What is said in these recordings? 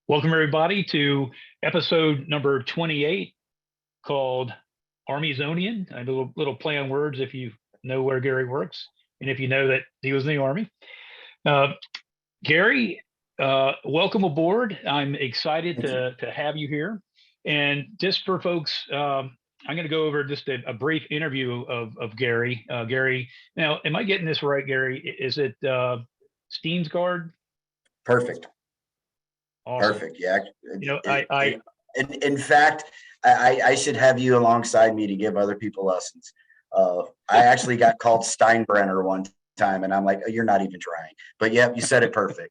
Welcome, everybody, to episode number 28 called Armyzonian. A little play on words if you know where Gary works and if you know that he was in the Army. Gary, welcome aboard. I'm excited to have you here. And just for folks, I'm going to go over just a brief interview of Gary. Gary, now, am I getting this right, Gary? Is it Steensgard? Perfect. Awesome. Perfect. Yeah. In fact, I should have you alongside me to give other people lessons. I actually got called Steinbrenner one time, and I'm like, oh, you're not even trying. But yeah, you said it perfect.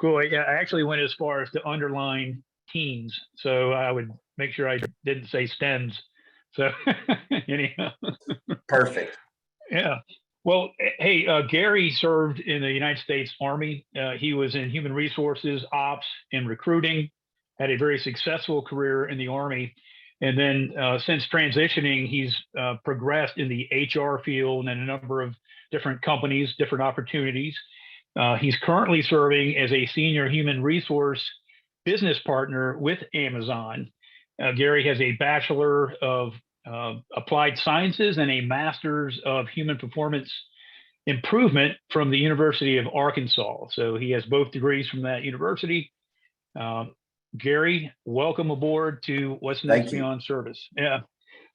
Cool. Yeah, I actually went as far as to underline teens, so I would make sure I didn't say stems. So anyhow. Perfect. Yeah. Well, hey, Gary served in the United States Army. He was in human resources, ops, and recruiting, had a very successful career in the Army. And then since transitioning, he's progressed in the HR field and a number of different companies, different opportunities. He's currently serving as a senior human resource business partner with Amazon. Gary has a Bachelor of Applied Sciences and a Master's of Human Performance Improvement from the University of Arkansas. So he has both degrees from that university. Gary, welcome aboard to What's Next Beyond Service. Yeah.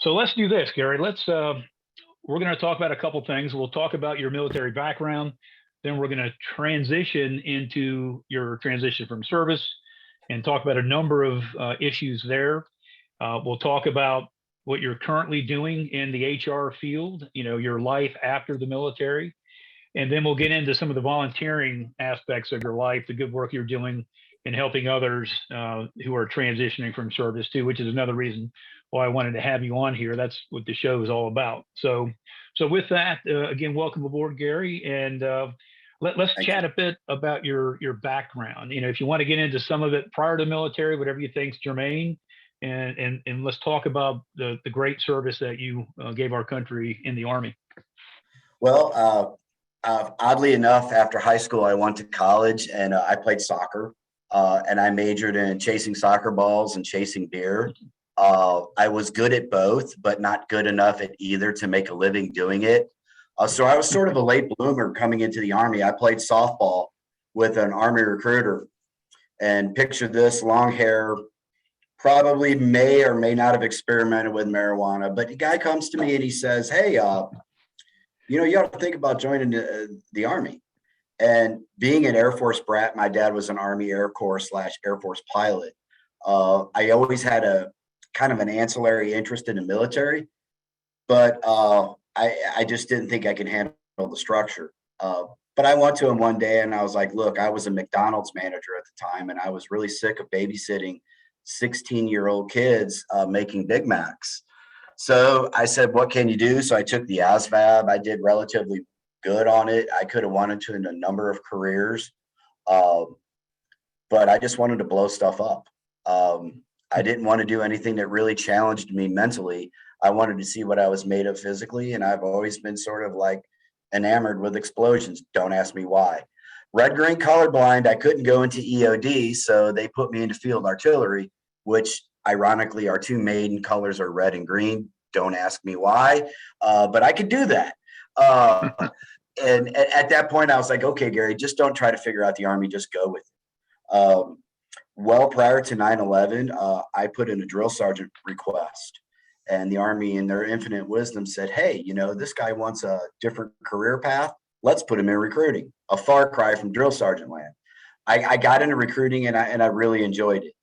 So let's do this, Gary. We're going to talk about a couple things. We'll talk about your military background. Then we're going to transition into your transition from service and talk about a number of issues there. We'll talk about what you're currently doing in the HR field, your life after the military. And then we'll get into some of the volunteering aspects of your life, the good work you're doing in helping others who are transitioning from service too, which is another reason why I wanted to have you on here. That's what the show is all about. So with that, again, welcome aboard, Gary. And let's chat a bit about your background. If you want to get into some of it prior to the military, whatever you think's germane. And let's talk about the great service that you gave our country in the Army. Well, oddly enough, after high school, I went to college and I played soccer and I majored in chasing soccer balls and chasing deer. I was good at both, but not good enough at either to make a living doing it. So I was sort of a late bloomer coming into the Army. I played softball with an Army recruiter, and picture this: long hair, probably may or may not have experimented with marijuana, but the guy comes to me and he says, hey, you ought to think about joining the Army. And being an Air Force brat, my dad was an Army Air Corps / Air Force pilot. I always had a kind of an ancillary interest in the military, but I just didn't think I could handle the structure. But I went to him one day and I was like, look, I was a McDonald's manager at the time, and I was really sick of babysitting 16-year-old kids making Big Macs. So I said, what can you do? So I took the ASVAB. I did relatively good on it. I could have wanted to in a number of careers, but I just wanted to blow stuff up. I didn't want to do anything that really challenged me mentally. I wanted to see what I was made of physically, and I've always been sort of like enamored with explosions. Don't ask me why. Red, green, colorblind, I couldn't go into EOD, so they put me into field artillery, which ironically our two main colors are red and green. Don't ask me why, but I could do that. And at that point, I was like, okay, Gary, just don't try to figure out the Army, just go with it. Well, prior to 9/11, I put in a drill sergeant request, and the Army, in their infinite wisdom, said, hey, this guy wants a different career path. Let's put him in recruiting. A far cry from drill sergeant land. I got into recruiting and I really enjoyed it.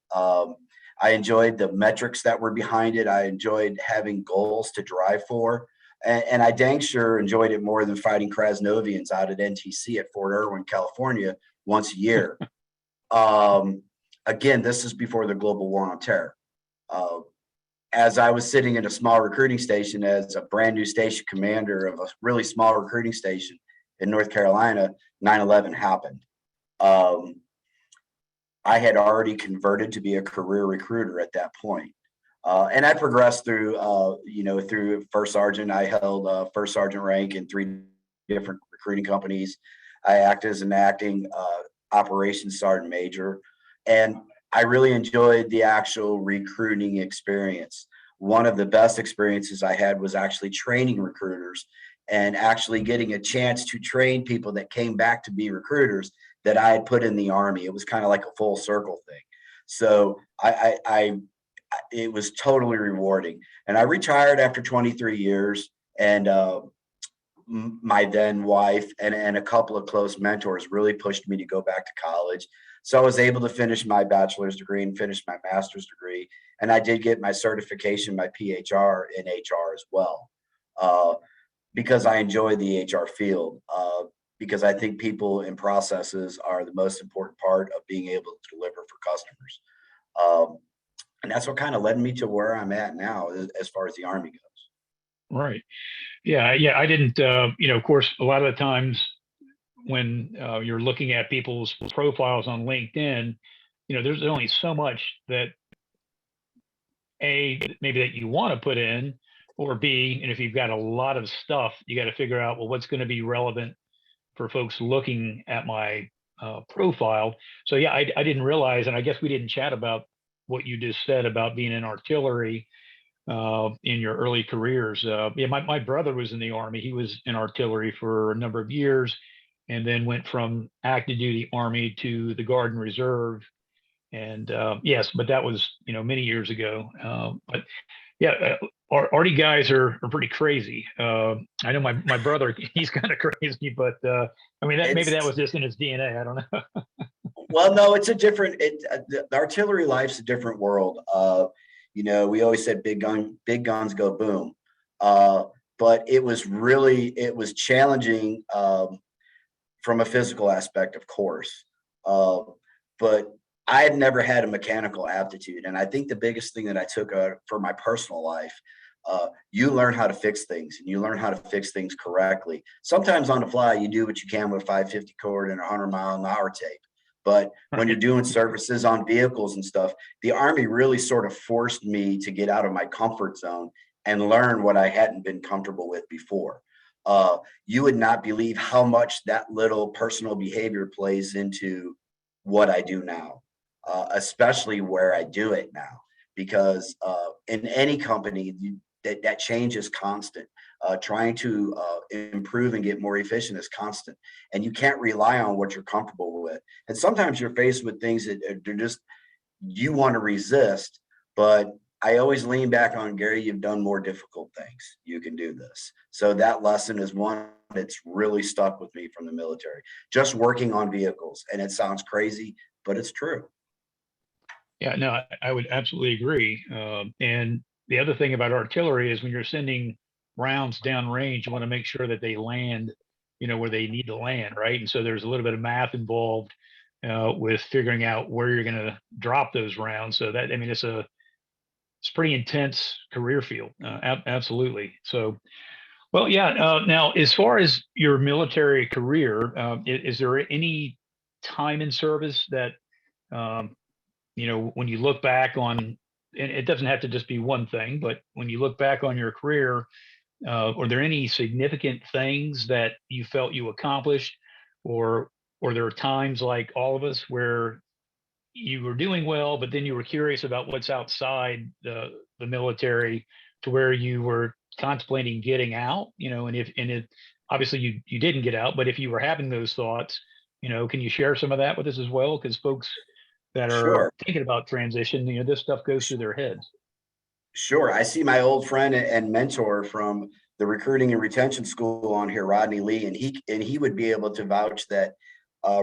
I enjoyed the metrics that were behind it. I enjoyed having goals to drive for. And I dang sure enjoyed it more than fighting Krasnovians out at NTC at Fort Irwin, California, once a year. Again, this is before the global war on terror. As I was sitting in a small recruiting station as a brand new station commander of a really small recruiting station in North Carolina, 9/11 happened. I had already converted to be a career recruiter at that point. And I progressed through, through first sergeant. I held first sergeant rank in 3 different recruiting companies. I acted as an acting operations sergeant major. And I really enjoyed the actual recruiting experience. One of the best experiences I had was actually training recruiters and actually getting a chance to train people that came back to be recruiters that I had put in the Army. It was kind of like a full circle thing. So it was totally rewarding. And I retired after 23 years, and my then wife and a couple of close mentors really pushed me to go back to college. So I was able to finish my bachelor's degree and finish my master's degree. And I did get my certification, my PHR in HR as well, because I enjoy the HR field, because I think people and processes are the most important part of being able to deliver for customers. And that's what kind of led me to where I'm at now as far as the Army goes. Right. Yeah. Yeah. I didn't, of course, a lot of the times when you're looking at people's profiles on LinkedIn, there's only so much that maybe that you want to put in, or B, and if you've got a lot of stuff, you got to figure out, well, what's going to be relevant for folks looking at my profile. So yeah, I didn't realize, and I guess we didn't chat about what you just said about being in artillery in your early careers. Yeah, my brother was in the Army. He was in artillery for a number of years, and then went from active duty Army to the Guard and Reserve. And yes, but that was many years ago. But yeah, arty guys are pretty crazy. I know my brother, he's kind of crazy, but I mean, maybe that was just in his DNA. I don't know. Well, no, it's a different. The artillery life's a different world. We always said big guns go boom, but it was challenging from a physical aspect, of course. But I had never had a mechanical aptitude, and I think the biggest thing that I took for my personal life, you learn how to fix things, and you learn how to fix things correctly. Sometimes on the fly, you do what you can with 550 cord and 100-mile-an-hour tape. But when you're doing services on vehicles and stuff, the Army really sort of forced me to get out of my comfort zone and learn what I hadn't been comfortable with before. You would not believe how much that little personal behavior plays into what I do now, especially where I do it now, because in any company, that change is constant. Trying to improve and get more efficient is constant, and you can't rely on what you're comfortable with. And sometimes you're faced with things that they're just, you want to resist. But I always lean back on, Gary, you've done more difficult things. You can do this. So that lesson is one that's really stuck with me from the military, just working on vehicles. And it sounds crazy, but it's true. Yeah, no, I would absolutely agree. And the other thing about artillery is when you're sending rounds downrange, you want to make sure that they land, where they need to land, right? And so there's a little bit of math involved with figuring out where you're going to drop those rounds. So that, I mean, it's pretty intense career field. Absolutely. So, well, yeah. Now, as far as your military career, is there any time in service that, when you look back on, and it doesn't have to just be one thing, but when you look back on your career, are there any significant things that you felt you accomplished, or there are times like all of us where you were doing well, but then you were curious about what's outside the military, to where you were contemplating getting out, and it obviously you didn't get out, but if you were having those thoughts, can you share some of that with us as well? Because folks that are Sure. thinking about transition, this stuff goes through their heads. Sure. I see my old friend and mentor from the recruiting and retention school on here, Rodney Lee, and he would be able to vouch that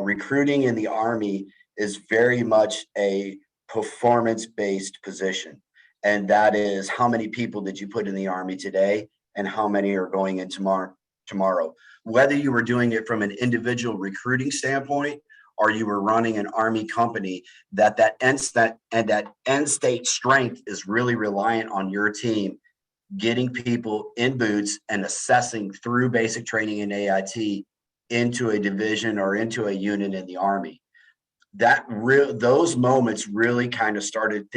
recruiting in the Army is very much a performance-based position. And that is, how many people did you put in the Army today, and how many are going in tomorrow? Whether you were doing it from an individual recruiting standpoint, or you were running an Army company, that end state strength is really reliant on your team getting people in boots and assessing through basic training in AIT into a division or into a unit in the Army. Those moments really kind of started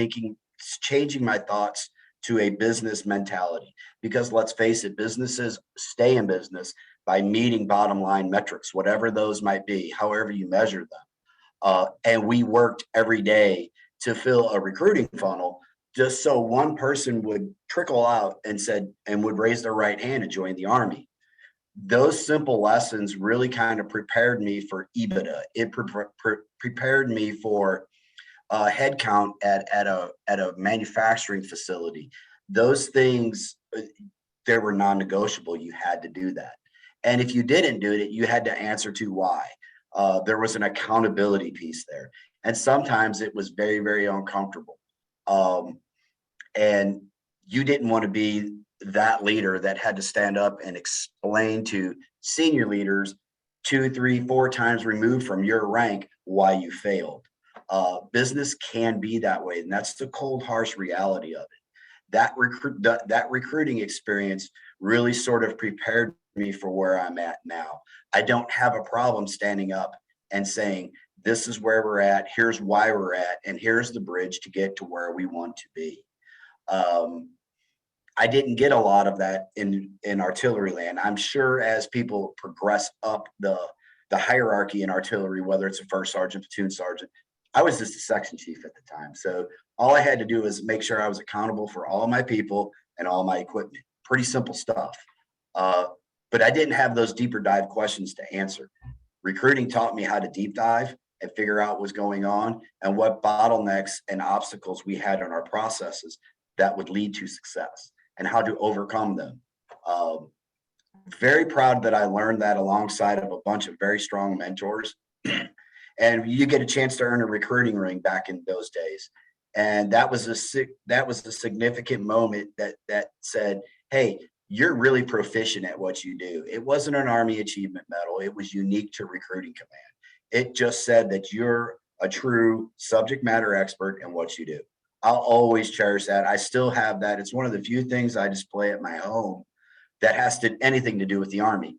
changing my thoughts to a business mentality, because let's face it, businesses stay in business by meeting bottom line metrics, whatever those might be, however you measure them. And we worked every day to fill a recruiting funnel just so one person would trickle out and would raise their right hand and join the Army. Those simple lessons really kind of prepared me for EBITDA. It prepared me for headcount at a manufacturing facility. Those things, they were non-negotiable. You had to do that. And if you didn't do it, you had to answer to why. There was an accountability piece there. And sometimes it was very, very uncomfortable. And you didn't want to be that leader that had to stand up and explain to senior leaders 2, 3, 4 times removed from your rank why you failed. Business can be that way, and that's the cold, harsh reality of it. That recruiting experience really sort of prepared me for where I'm at now. I don't have a problem standing up and saying, this is where we're at, here's why we're at, and here's the bridge to get to where we want to be. I didn't get a lot of that in artillery land. I'm sure as people progress up the hierarchy in artillery, whether it's a first sergeant, platoon sergeant, I was just a section chief at the time. So all I had to do was make sure I was accountable for all my people and all my equipment. Pretty simple stuff. But I didn't have those deeper dive questions to answer. Recruiting taught me how to deep dive and figure out what's going on and what bottlenecks and obstacles we had in our processes that would lead to success and how to overcome them. Very proud that I learned that alongside of a bunch of very strong mentors. And you get a chance to earn a recruiting ring back in those days. And that was a significant moment that said, hey, you're really proficient at what you do. It wasn't an Army Achievement Medal. It was unique to Recruiting Command. It just said that you're a true subject matter expert in what you do. I'll always cherish that. I still have that. It's one of the few things I display at my home that has anything to do with the Army,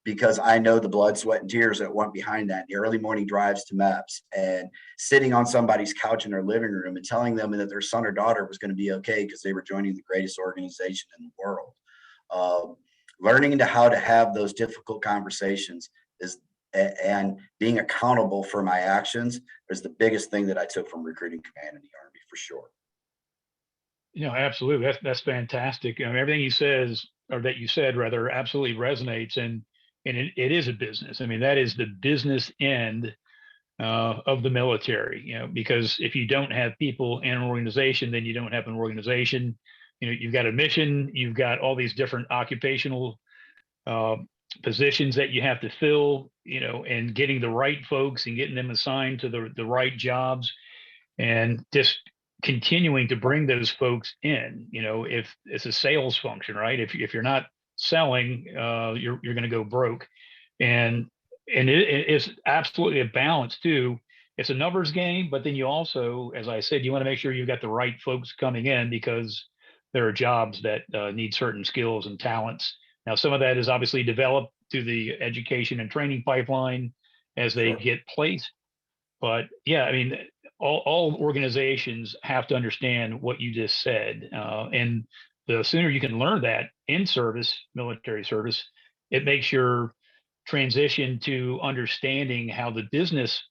because I know the blood, sweat, and tears that went behind that, the early morning drives to MEPS and sitting on somebody's couch in their living room and telling them that their son or daughter was going to be okay because they were joining the greatest organization in the world. Learning how to have those difficult conversations and being accountable for my actions is the biggest thing that I took from Recruiting Command in the Army, for sure. Absolutely. That's fantastic. I mean, everything you said rather, absolutely resonates, and it is a business. I mean, that is the business end of the military. Because if you don't have people in an organization, then you don't have an organization. You've got a mission, you've got all these different occupational positions that you have to fill. And getting the right folks and getting them assigned to the right jobs, and just continuing to bring those folks in. If it's a sales function, right? If you're not selling, you're going to go broke, and it's absolutely a balance too. It's a numbers game, but then you also, as I said, you want to make sure you've got the right folks coming in, because there are jobs that need certain skills and talents. Now, some of that is obviously developed through the education and training pipeline as they get placed. But yeah, I mean, all organizations have to understand what you just said. And the sooner you can learn that in service, military service, it makes your transition to understanding how the business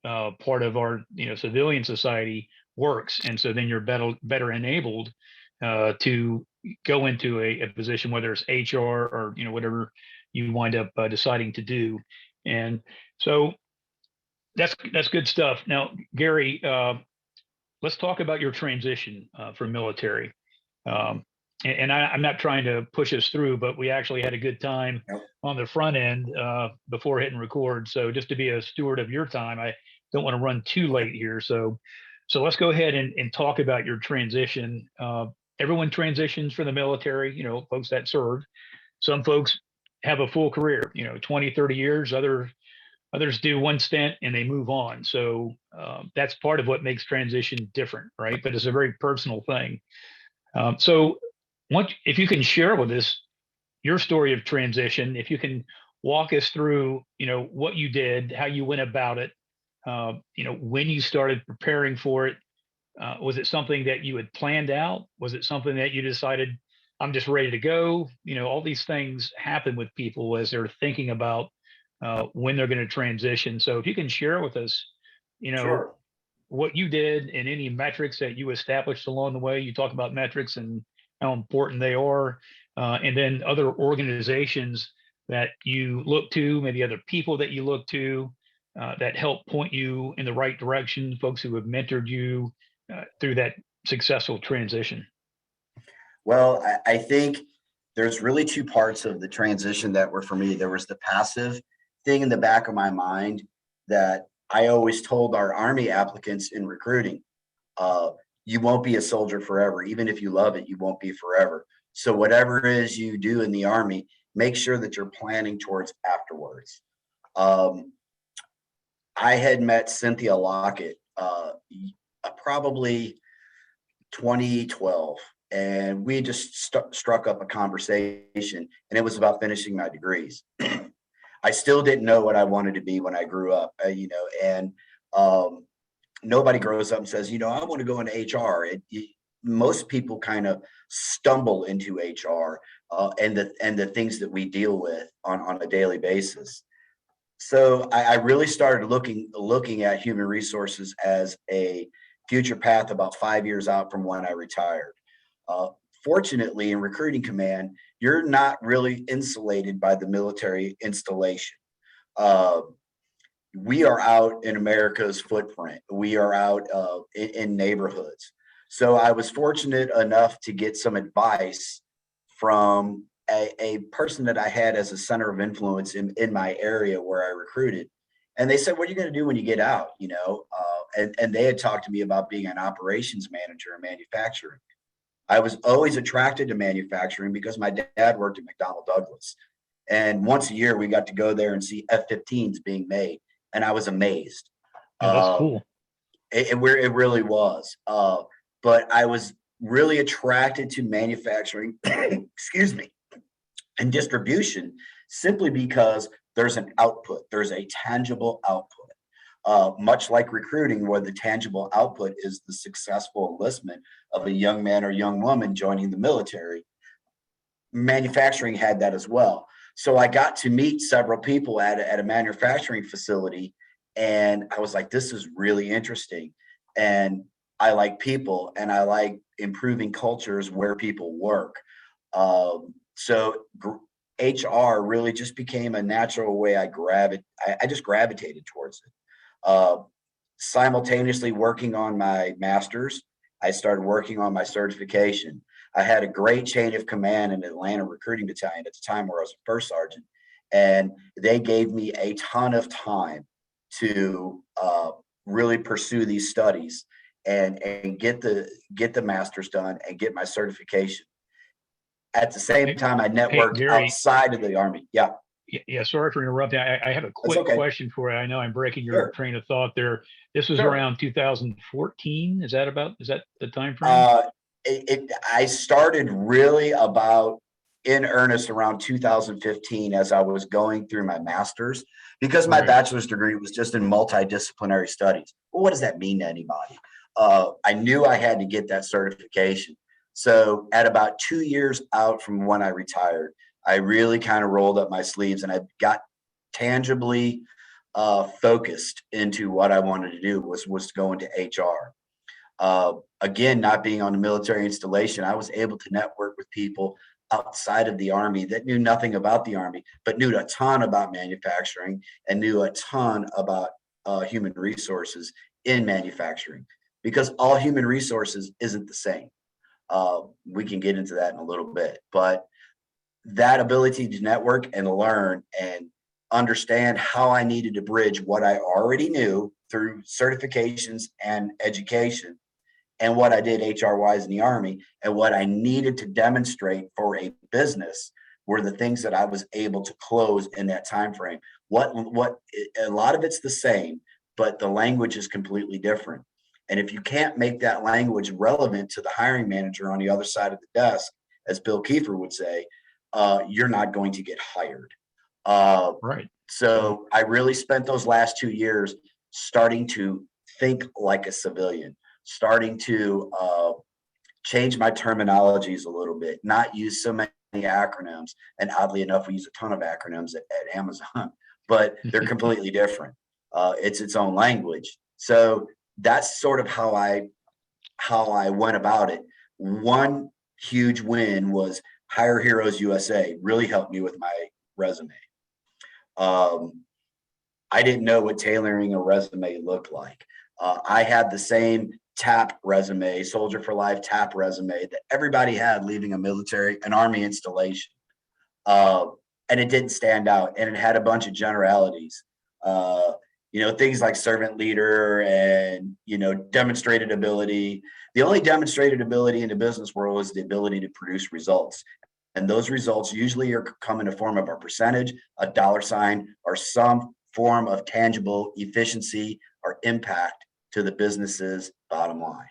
part of our civilian society works. And so then you're better enabled to go into a position, whether it's HR or whatever you wind up deciding to do. And so that's good stuff. Now, Gary, let's talk about your transition from military. And I'm not trying to push us through, but we actually had a good time on the front end before hitting record. So just to be a steward of your time, I don't want to run too late here. So let's go ahead and talk about your transition. Everyone transitions from the military, folks that served. Some folks have a full career, 20, 30 years. Others do one stint and they move on. So that's part of what makes transition different, right? But it's a very personal thing. So if you can share with us your story of transition, if you can walk us through, what you did, how you went about it, when you started preparing for it. Was it something that you had planned out? Was it something that you decided, I'm just ready to go? All these things happen with people as they're thinking about when they're going to transition. So if you can share with us, Sure. what you did and any metrics that you established along the way. You talk about metrics and how important they are, and then other organizations that you look to, maybe other people that you look to that help point you in the right direction, folks who have mentored you through that successful transition. Well, I think there's really two parts of the transition that were for me. There was the passive thing in the back of my mind that I always told our Army applicants in recruiting, you won't be a soldier forever. Even if you love it, you won't be forever. So whatever it is you do in the Army, make sure that you're planning towards afterwards. Um, I had met Cynthia Lockett probably 2012, and we just struck up a conversation, and it was about finishing my degrees. I still didn't know what I wanted to be when I grew up, and nobody grows up and says, I want to go into HR. Most people kind of stumble into HR and the things that we deal with on a daily basis. So I really started looking at human resources as a future path about 5 years out from when I retired. Fortunately, in recruiting command, you're not really insulated by the military installation. We are out in America's footprint. We are out in neighborhoods. So I was fortunate enough to get some advice from a person that I had as a center of influence in my area where I recruited. And they said, what are you going to do when you get out? And they had talked to me about being an operations manager in manufacturing. I was always attracted to manufacturing because my dad worked at McDonnell Douglas. And once a year, we got to go there and see F-15s being made. And I was amazed. Yeah, that's cool. It really was. But I was really attracted to manufacturing, excuse me, and distribution simply because there's an output. There's a tangible output. Much like recruiting, where the tangible output is the successful enlistment of a young man or young woman joining the military, manufacturing had that as well. So I got to meet several people at a manufacturing facility, and I was like, this is really interesting. And I like people, and I like improving cultures where people work. So HR really just became a natural way I just gravitated towards it. Simultaneously working on my master's, I started working on my certification. I had a great chain of command in Atlanta recruiting battalion at the time where I was a first sergeant, and they gave me a ton of time to really pursue these studies and get the master's done and get my certification. At the same time, I networked Gary, outside of the Army. Yeah. Yeah, sorry for interrupting. I have a quick question for you. I know I'm breaking your train of thought there. This was around 2014. Is that the time frame? I started really about in earnest around 2015 as I was going through my master's, because my bachelor's degree was just in multidisciplinary studies. Well, what does that mean to anybody? I knew I had to get that certification. So at about 2 years out from when I retired, I really kind of rolled up my sleeves and I got tangibly focused into what I wanted to do was to go into HR. Again, not being on a military installation, I was able to network with people outside of the Army that knew nothing about the Army, but knew a ton about manufacturing and knew a ton about human resources in manufacturing, because all human resources isn't the same. We can get into that in a little bit, but that ability to network and learn and understand how I needed to bridge what I already knew through certifications and education and what I did HR wise in the Army and what I needed to demonstrate for a business were the things that I was able to close in that time frame. What a lot of it's the same, but the language is completely different. And if you can't make that language relevant to the hiring manager on the other side of the desk, as Bill Kiefer would say, you're not going to get hired. Right. So I really spent those last 2 years starting to think like a civilian, starting to change my terminologies a little bit, not use so many acronyms. And oddly enough, we use a ton of acronyms at Amazon. but they're completely different. It's its own language. So that's sort of how I went about it. One huge win was Hire Heroes USA really helped me with my resume. I didn't know what tailoring a resume looked like. I had the same TAP resume, Soldier for Life TAP resume that everybody had leaving an Army installation. And it didn't stand out, and it had a bunch of generalities. Things like servant leader and, demonstrated ability. The only demonstrated ability in the business world is the ability to produce results. And those results usually come in the form of a percentage, a dollar sign, or some form of tangible efficiency or impact to the business's bottom line.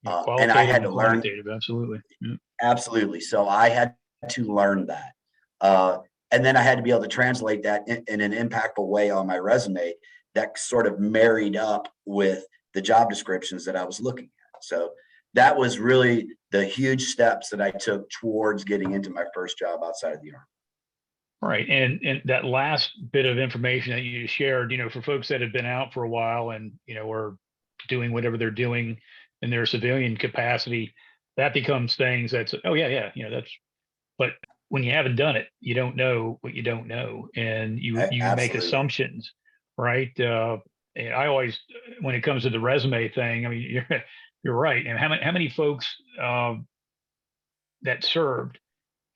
And I had to learn. Absolutely. Yeah. Absolutely. So I had to learn that. And then I had to be able to translate that in an impactful way on my resume that sort of married up with the job descriptions that I was looking at. So that was really the huge steps that I took towards getting into my first job outside of the Army. Right. And that last bit of information that you shared, for folks that have been out for a while and, are doing whatever they're doing in their civilian capacity, that becomes things that's, oh yeah, but when you haven't done it, you don't know what you don't know, and you make assumptions, right? And I always, when it comes to the resume thing, I mean, you're right. And how many folks that served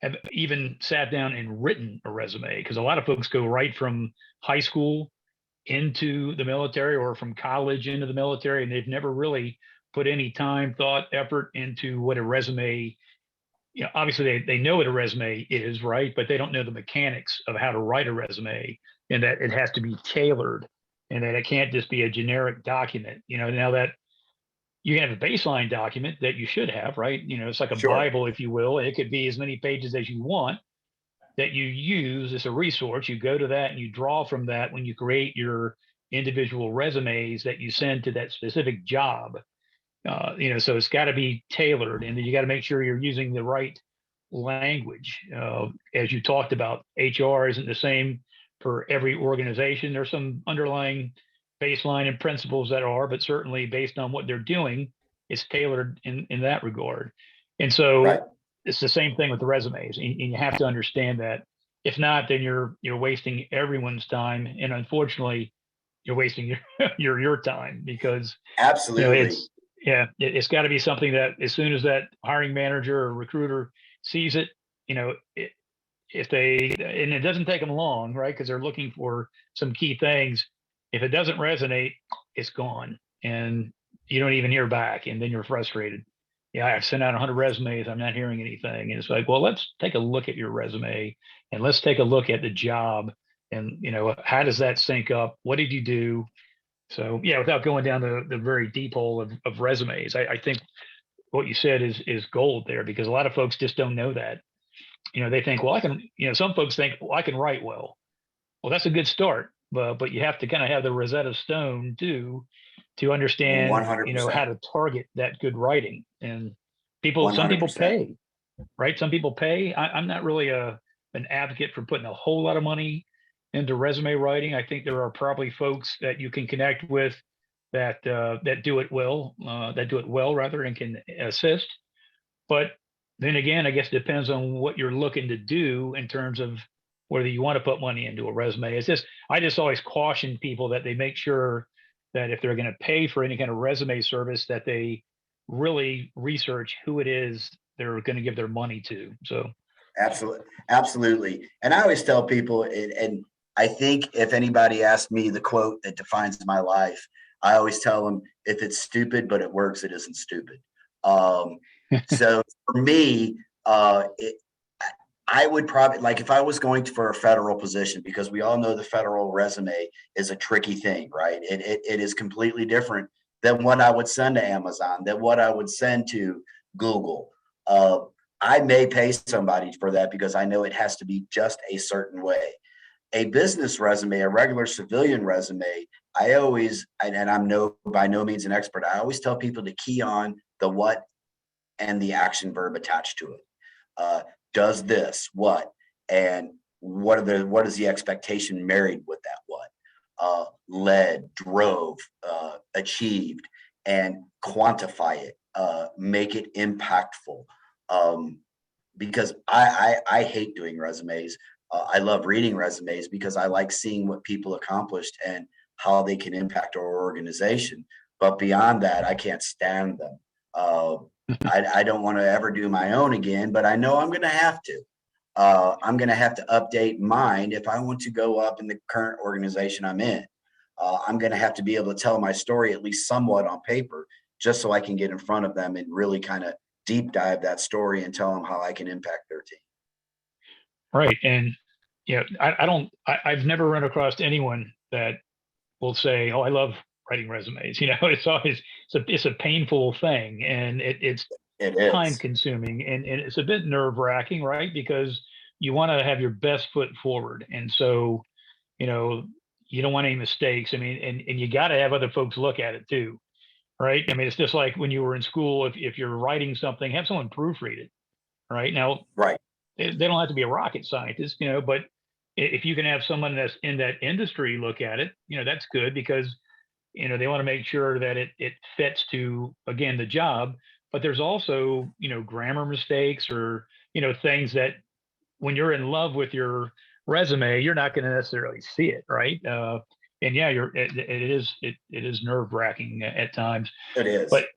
have even sat down and written a resume? Because a lot of folks go right from high school into the military or from college into the military, and they've never really put any time, thought, effort into what a resume. Obviously they know what a resume is, right? But they don't know the mechanics of how to write a resume, and that it has to be tailored, and that it can't just be a generic document. Now that you can have a baseline document that you should have, right? It's like a Sure. Bible, if you will. It could be as many pages as you want that you use as a resource. You go to that and you draw from that when you create your individual resumes that you send to that specific job. So it's got to be tailored, and then you got to make sure you're using the right language. As you talked about, HR isn't the same for every organization. There's some underlying baseline and principles that are, but certainly based on what they're doing, it's tailored in that regard. And so Right. It's the same thing with the resumes, and you have to understand that. If not, then you're wasting everyone's time, and unfortunately, you're wasting your time, because Absolutely. it's got to be something that as soon as that hiring manager or recruiter sees it, if and it doesn't take them long, right? Because they're looking for some key things. If it doesn't resonate, it's gone, and you don't even hear back, and then you're frustrated. Yeah, I've sent out 100 resumes. I'm not hearing anything. And it's like, well, let's take a look at your resume, and let's take a look at the job, and how does that sync up? What did you do? So yeah, without going down the very deep hole of resumes, I think what you said is gold there, because a lot of folks just don't know that. They think, well, I can. Some folks think, well, I can write well. Well, that's a good start, but you have to kind of have the Rosetta Stone too, to understand 100%. how to target that good writing. And some people 100%. pay, right? Some people pay. I'm not really an advocate for putting a whole lot of money into resume writing. I think there are probably folks that you can connect with that do it well, rather, and can assist. But then again, I guess it depends on what you're looking to do in terms of whether you want to put money into a resume. I just always caution people that they make sure that if they're going to pay for any kind of resume service, that they really research who it is they're going to give their money to. So absolutely. And I always tell people, and I think if anybody asks me the quote that defines my life, I always tell them, if it's stupid but it works, it isn't stupid. So for me, I would probably, like, if I was going for a federal position, because we all know the federal resume is a tricky thing, right? It is completely different than what I would send to Amazon, than what I would send to Google. I may pay somebody for that because I know it has to be just a certain way. A business resume, a regular civilian resume, I always, and I'm by no means an expert, I always tell people to key on the what and the action verb attached to it. Does this, what? And what is the expectation married with that what? Led, drove, achieved, and quantify it, make it impactful. Because I hate doing resumes. I love reading resumes because I like seeing what people accomplished and how they can impact our organization. But beyond that, I can't stand them. I don't want to ever do my own again, but I know I'm going to have to. I'm going to have to update mine if I want to go up in the current organization I'm in. I'm going to have to be able to tell my story at least somewhat on paper, just so I can get in front of them and really kind of deep dive that story and tell them how I can impact their team. Right. And I've never run across anyone that will say, "Oh, I love writing resumes." It's always it's a painful thing, and it's It time is. consuming, and it's a bit nerve wracking, right? Because you want to have your best foot forward, and so you know you don't want any mistakes. I mean, and you got to have other folks look at it too, right? I mean, it's just like when you were in school. If you're writing something, have someone proofread it. Right now, Right. they don't have to be a rocket scientist, but if you can have someone that's in that industry look at it, that's good because they want to make sure that it fits to, again, the job. But there's also grammar mistakes or things that when you're in love with your resume, you're not going to necessarily see it, right? And yeah, it is nerve wracking at times. It is. But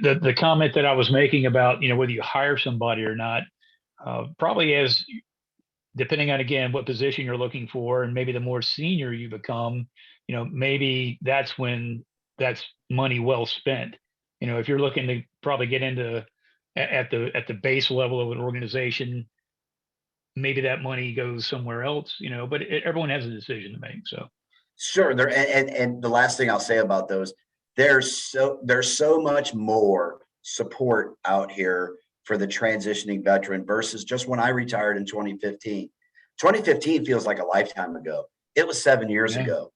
the comment that I was making about whether you hire somebody or not, probably as depending on, again, what position you're looking for, and maybe the more senior you become, maybe that's when that's money well spent. If you're looking to probably get into at the base level of an organization, maybe that money goes somewhere else. But everyone has a decision to make. So Sure. There and the last thing I'll say about those, there's so much more support out here for the transitioning veteran versus just when I retired in 2015. 2015 feels like a lifetime ago. It was 7 years yeah, ago.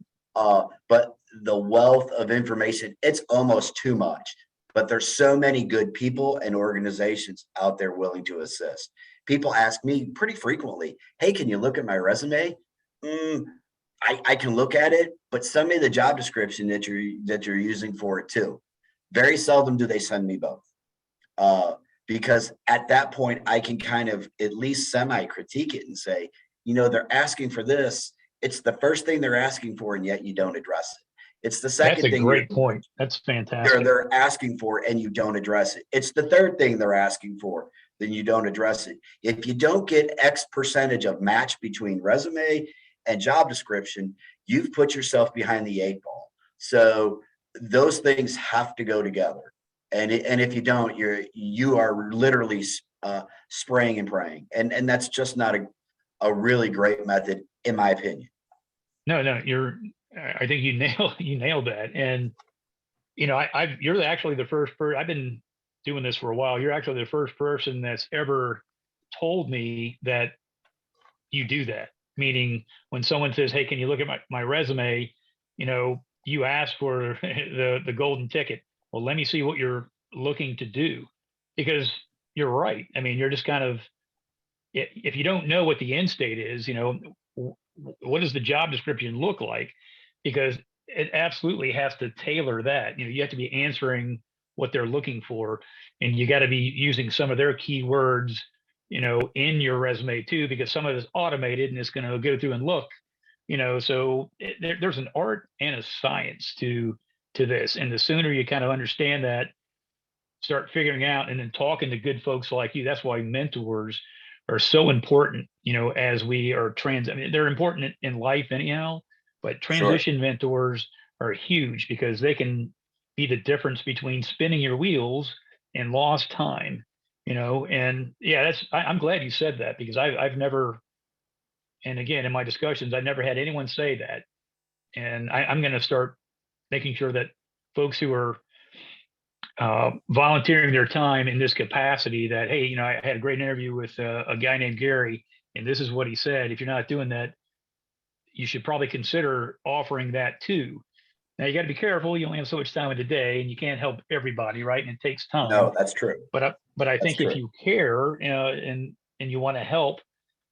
But the wealth of information, it's almost too much. But there's so many good people and organizations out there willing to assist. People ask me pretty frequently, "Hey, can you look at my resume?" Mm, I can look at it, but send me the job description that you're using for it too. Very seldom do they send me both. Because at that point I can kind of at least semi critique it and say, they're asking for this. It's the first thing they're asking for, and yet you don't address it. It's the that's second a thing great point. That's fantastic. they're asking for, and you don't address it. It's the third thing they're asking for, then you don't address it. If you don't get X percentage of match between resume and job description, you've put yourself behind the 8 ball. So those things have to go together. And if you don't, you are literally spraying and praying, and that's just not a really great method, in my opinion. No, I think you nailed that. And you're actually the first person. I've been doing this for a while. You're actually the first person that's ever told me that you do that. Meaning, when someone says, "Hey, can you look at my resume?" You ask for the golden ticket. Well, let me see what you're looking to do, because you're right. I mean, you're just kind of, if you don't know what the end state is, what does the job description look like? Because it absolutely has to tailor that. You have to be answering what they're looking for, and you got to be using some of their keywords, in your resume too, because some of it's automated and it's going to go through and look, so there's an art and a science to this. And the sooner you kind of understand that, start figuring out, and then talking to good folks like you. That's why mentors are so important, as we are I mean, they're important in life anyhow, but Sure. transition mentors are huge because they can be the difference between spinning your wheels and lost time, and yeah, I'm glad you said that, because I've never, and again, in my discussions, I never had anyone say that. And I'm going to start making sure that folks who are volunteering their time in this capacity, that, hey, I had a great interview with a guy named Gary, and this is what he said. If you're not doing that, you should probably consider offering that too. Now, you got to be careful. You only have so much time in the day, and you can't help everybody, right? And it takes time. No, that's true. But I That's think if true. you care, and you want to help,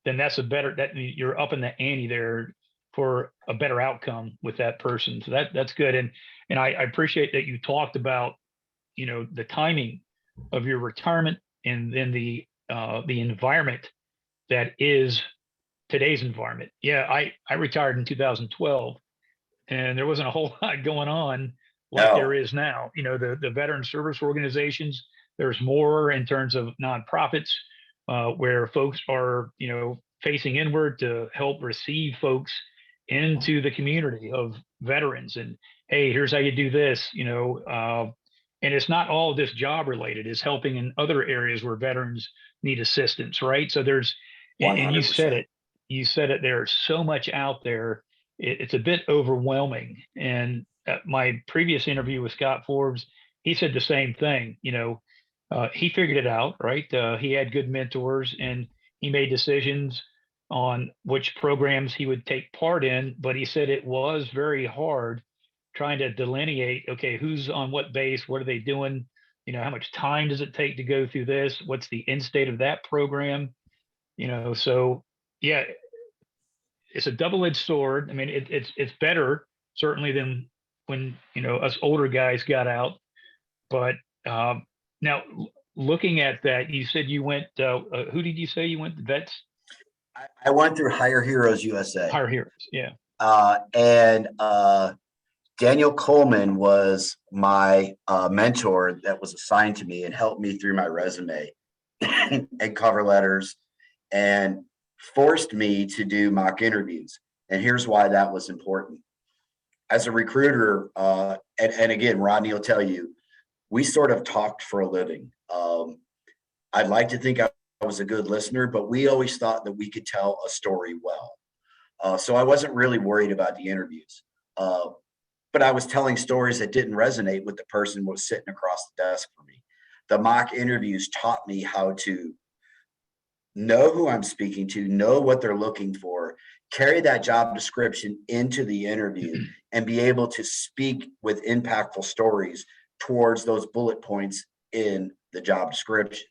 then that's that you're up in the ante there for a better outcome with that person. So that's good. And I appreciate that you talked about, the timing of your retirement and then the environment that is today's environment. Yeah, I retired in 2012, and there wasn't a whole lot going on like there No, is now. The veteran service organizations, there's more in terms of nonprofits where folks are, facing inward to help receive folks into the community of veterans. And hey, here's how you do this, and it's not all this job related. It's helping in other areas where veterans need assistance, right? So there's, and you said 100%. it, there's so much out there. It's a bit overwhelming. And my previous interview with Scott Forbes, he said the same thing. He figured it out, right? He had good mentors, and he made decisions on which programs he would take part in. But he said it was very hard trying to delineate, okay, who's on what base, what are they doing? How much time does it take to go through this? What's the end state of that program? So yeah, it's a double-edged sword. I mean, it's better certainly than when us older guys got out. But now looking at that, you said you went. Who did you say you went? Vets, I went through Hire Heroes USA, Higher Heroes. Yeah. and Daniel Coleman was my mentor that was assigned to me and helped me through my resume and cover letters and forced me to do mock interviews. And here's why that was important. As a recruiter, and again, Rodney will tell you, we sort of talked for a living. I'd like to think I was a good listener, but we always thought that we could tell a story well. So I wasn't really worried about the interviews. But I was telling stories that didn't resonate with the person who was sitting across the desk from me. The mock interviews taught me how to know who I'm speaking to, know what they're looking for, carry that job description into the interview, and be able to speak with impactful stories towards those bullet points in the job description.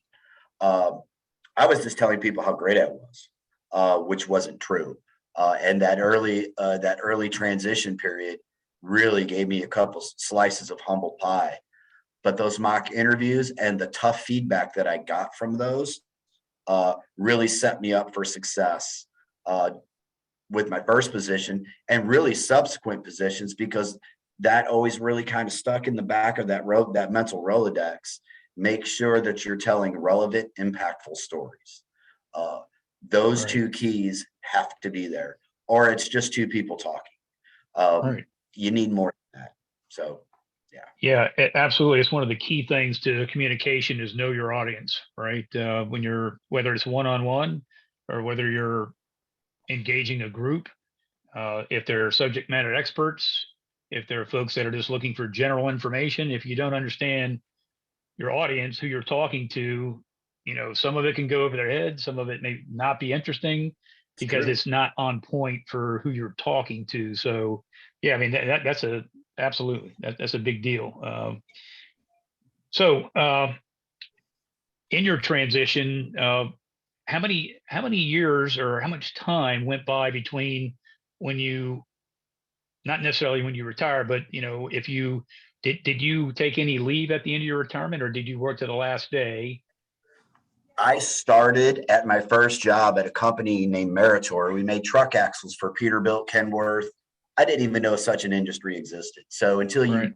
I was just telling people how great I was, which wasn't true. And that early transition period really gave me a couple slices of humble pie. But those mock interviews and the tough feedback that I got from those really set me up for success with my first position and really subsequent positions, because that always really kind of stuck in the back of that mental Rolodex. Make sure that you're telling relevant, impactful stories. Those Right. two keys have to be there, or it's just two people talking. Right. You need more than that. So, yeah. Yeah, absolutely. It's one of the key things to communication is know your audience, right? When whether it's one-on-one or whether you're engaging a group, if they're subject matter experts, if there are folks that are just looking for general information, if you don't understand your audience, who you're talking to, some of it can go over their head, some of it may not be interesting because it's not on point for who you're talking to. So, yeah, I mean that's absolutely that's a big deal. So, in your transition, how many years or how much time went by between when you, not necessarily when you retired, but if you did you take any leave at the end of your retirement, or did you work to the last day? I started at my first job at a company named Meritor. We made truck axles for Peterbilt, Kenworth. I didn't even know such an industry existed. So until Right.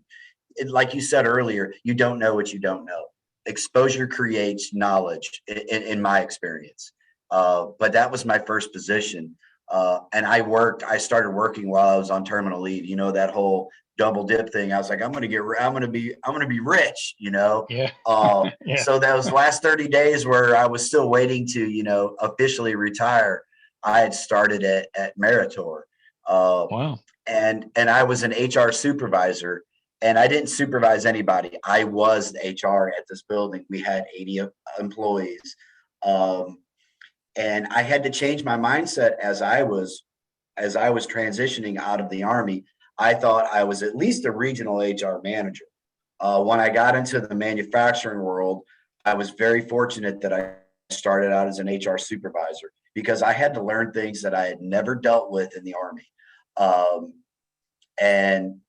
like you said earlier, you don't know what you don't know. Exposure creates knowledge, in my experience. But that was my first position. And I started working while I was on terminal leave. That whole double dip thing. I was like, I'm going to be rich, Yeah. Yeah. So those last 30 days where I was still waiting to, officially retire, I had started at Meritor. Wow. And I was an HR supervisor, and I didn't supervise anybody. I was the HR at this building. We had 80 employees. And I had to change my mindset as I was transitioning out of the Army. I thought I was at least a regional HR manager. When I got into the manufacturing world, I was very fortunate that I started out as an HR supervisor. because I had to learn things that I had never dealt with in the Army. And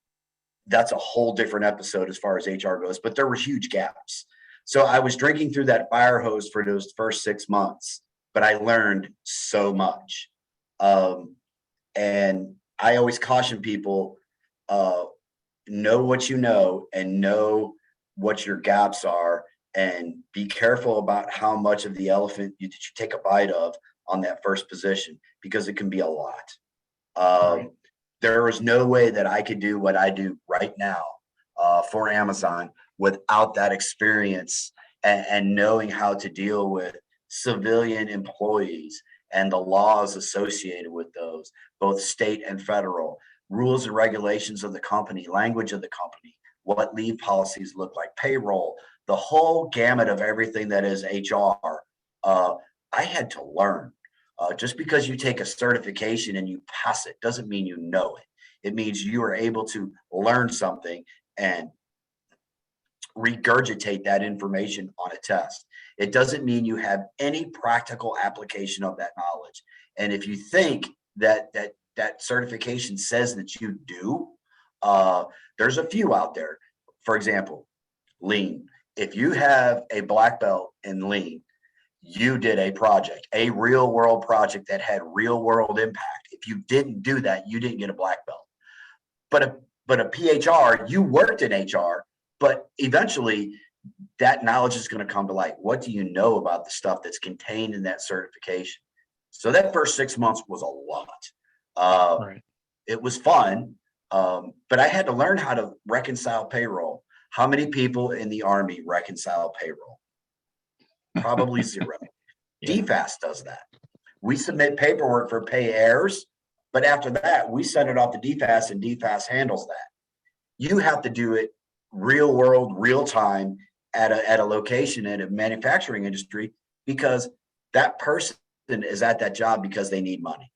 that's a whole different episode as far as HR goes, but there were huge gaps. So I was drinking through that fire hose for those first 6 months, but I learned so much. And I always caution people, know what you know and know what your gaps are, and be careful about how much of the elephant that you take a bite of on that first position, because it can be a lot. Right. There was no way that I could do what I do right now for Amazon without that experience and knowing how to deal with civilian employees and the laws associated with those, both state and federal, rules and regulations of the company, language of the company, what leave policies look like, payroll, the whole gamut of everything that is HR. I had to learn. Just because you take a certification and you pass it doesn't mean you know it. It means you are able to learn something and regurgitate that information on a test. It doesn't mean you have any practical application of that knowledge. And if you think that certification says that you do, there's a few out there. For example, lean. If you have a black belt in lean, you did a project, a real world project that had real world impact. If you didn't do that, you didn't get a black belt. But a PHR, you worked in HR, but eventually that knowledge is going to come to light. What do you know about the stuff that's contained in that certification? So that first 6 months was a lot. Right. It was fun, but I had to learn how to reconcile payroll. How many people in the Army reconcile payroll? Probably zero. Yeah. DFAS does that. We submit paperwork for pay errors, but after that, we send it off to DFAS and DFAS handles that. You have to do it real world, real time at a location in a manufacturing industry, because that person is at that job because they need money.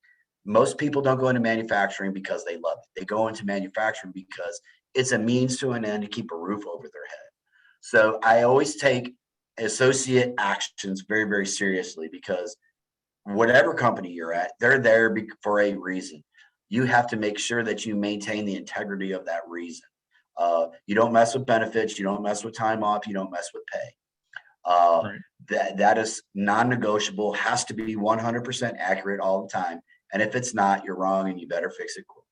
Most people don't go into manufacturing because they love it. They go into manufacturing because it's a means to an end to keep a roof over their head. So I always take associate actions very, very seriously, because whatever company you're at, they're there for a reason. You have to make sure that you maintain the integrity of that reason. You don't mess with benefits. You don't mess with time off. You don't mess with pay. Right. That is non-negotiable, has to be 100% accurate all the time. And if it's not, you're wrong and you better fix it quick.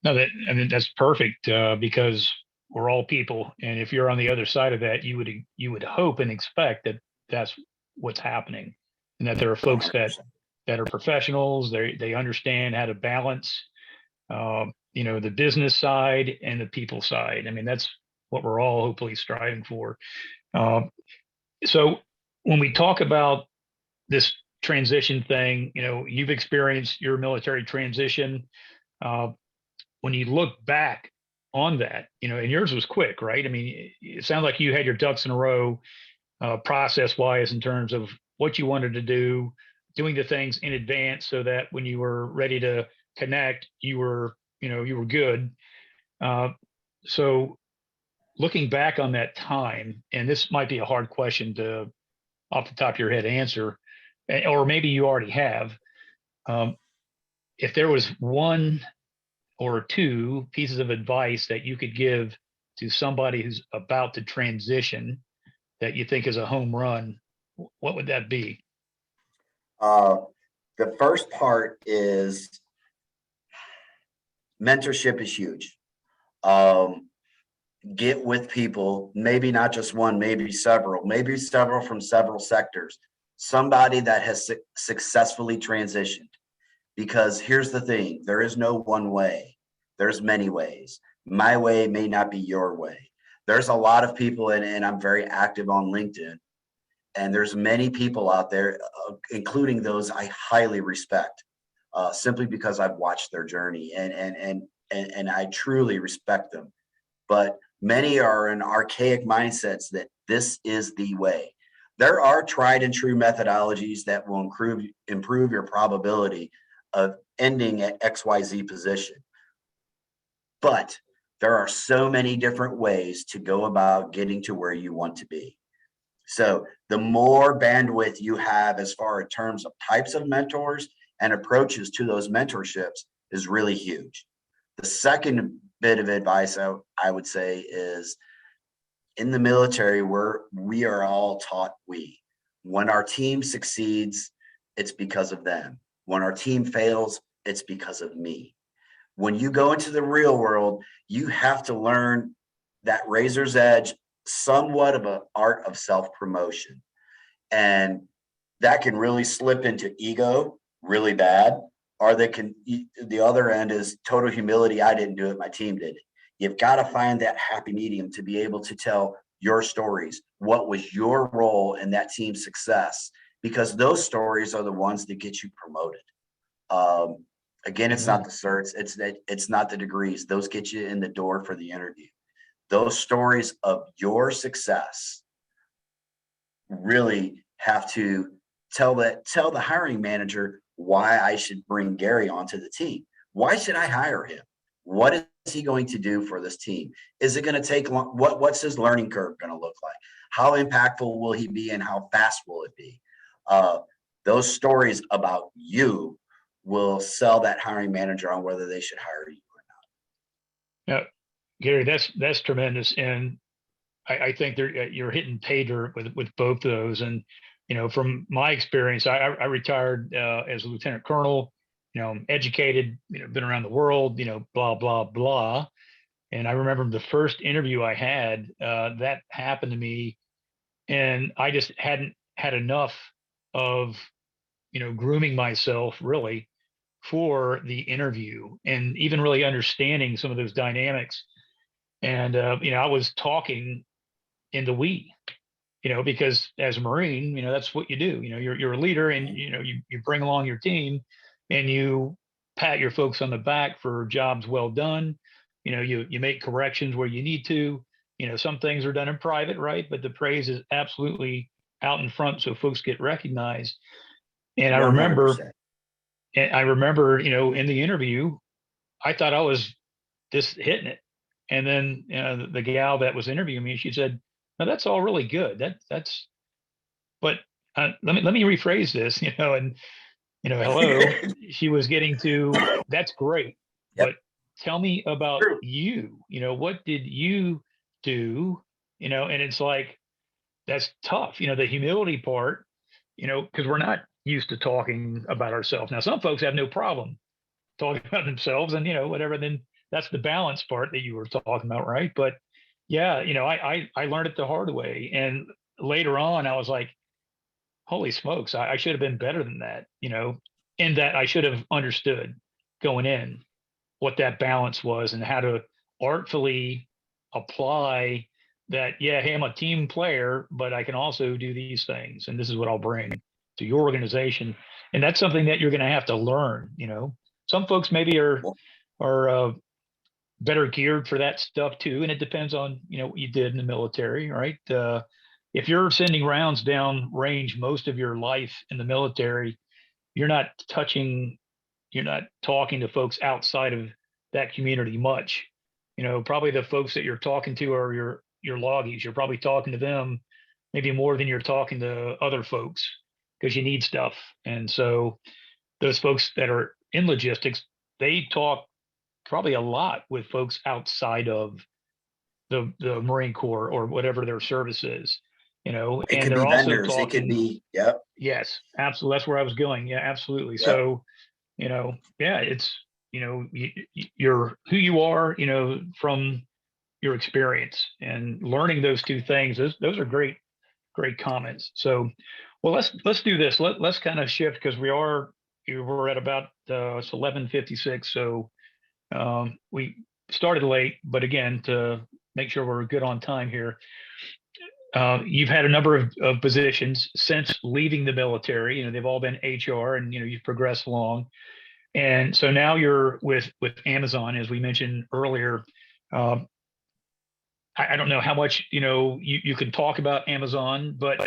No, I mean, that's perfect, because we're all people, and if you're on the other side of that, you would hope and expect that that's what's happening, and that there are folks 100%. that are professionals. They understand how to balance, the business side and the people side. I mean, that's what we're all hopefully striving for. So when we talk about this transition thing, you've experienced your military transition. When you look back on that, and yours was quick, right? I mean, it sounds like you had your ducks in a row, process wise, in terms of what you wanted to do, doing the things in advance so that when you were ready to connect, you were good. So looking back on that time, and this might be a hard question to off the top of your head answer, or maybe you already have. If there was one or two pieces of advice that you could give to somebody who's about to transition that you think is a home run, what would that be? The first part is mentorship is huge. Get with people, maybe not just one, maybe several from several sectors, somebody that has successfully transitioned. Because here's the thing, there is no one way. There's many ways. My way may not be your way. There's a lot of people, and I'm very active on LinkedIn, and there's many people out there, including those I highly respect, simply because I've watched their journey, and I truly respect them. But many are in archaic mindsets that this is the way. There are tried and true methodologies that will improve your probability of ending at XYZ position. But there are so many different ways to go about getting to where you want to be. So the more bandwidth you have as far in terms of types of mentors and approaches to those mentorships is really huge. The second bit of advice I would say is, in the military, we are all taught we. When our team succeeds, it's because of them. When our team fails, it's because of me. When you go into the real world, you have to learn that razor's edge, somewhat of an art of self-promotion. And that can really slip into ego really bad, or the other end is total humility. I didn't do it, my team did it. You've got to find that happy medium to be able to tell your stories. What was your role in that team's success? Because those stories are the ones that get you promoted. Again, it's not the certs, it's not the degrees. Those get you in the door for the interview. Those stories of your success really have to tell the hiring manager why I should bring Gary onto the team. Why should I hire him? What is he going to do for this team? Is it going to take long? What's his learning curve going to look like? How impactful will he be, and how fast will it be? Those stories about you will sell that hiring manager on whether they should hire you or not. Yeah, Gary, that's tremendous, and I think you're hitting pay dirt with both of those. And from my experience, I retired as a lieutenant colonel. I'm educated, been around the world, blah blah blah. And I remember the first interview I had that happened to me, and I just hadn't had enough of grooming myself really for the interview, and even really understanding some of those dynamics. And I was talking in the we, because as a Marine, that's what you do. You're a leader, and you bring along your team, and you pat your folks on the back for jobs well done. You make corrections where you need to. Some things are done in private, right? But the praise is absolutely out in front, so folks get recognized. And I remember, 100%. in the interview, I thought I was just hitting it. And then the gal that was interviewing me, she said, "No, that's all really good. That's, but let me rephrase this, and hello." She was getting to, "That's great, Yep. but tell me about True. you. What did you do?" And it's like, that's tough. The humility part, because we're not used to talking about ourselves. Now, some folks have no problem talking about themselves, and whatever. Then that's the balance part that you were talking about, right? But yeah, I learned it the hard way, and later on, I was like, holy smokes, I should have been better than that, in that I should have understood going in what that balance was and how to artfully apply that. Yeah, hey, I'm a team player, but I can also do these things, and this is what I'll bring to your organization. And that's something that you're going to have to learn. Some folks maybe are better geared for that stuff too, and it depends on what you did in the military, right? If you're sending rounds down range most of your life in the military, you're not talking to folks outside of that community much. Probably the folks that you're talking to are your loggies. You're probably talking to them maybe more than you're talking to other folks, because you need stuff. And so those folks that are in logistics, they talk probably a lot with folks outside of the Marine Corps or whatever their service is, It and could they're be also vendors. It could talking. be, yep. Yes, absolutely. That's where I was going. Yeah, absolutely. Yep. So, yeah, it's, you're who you are, from your experience, and learning those two things. Those are great comments. So, well, let's do this. Let's kind of shift, because we're at about it's 11:56. So we started late, but again, to make sure we're good on time here. You've had a number of positions since leaving the military. They've all been HR, and you've progressed along. And so now you're with Amazon, as we mentioned earlier. I don't know how much you can talk about Amazon, but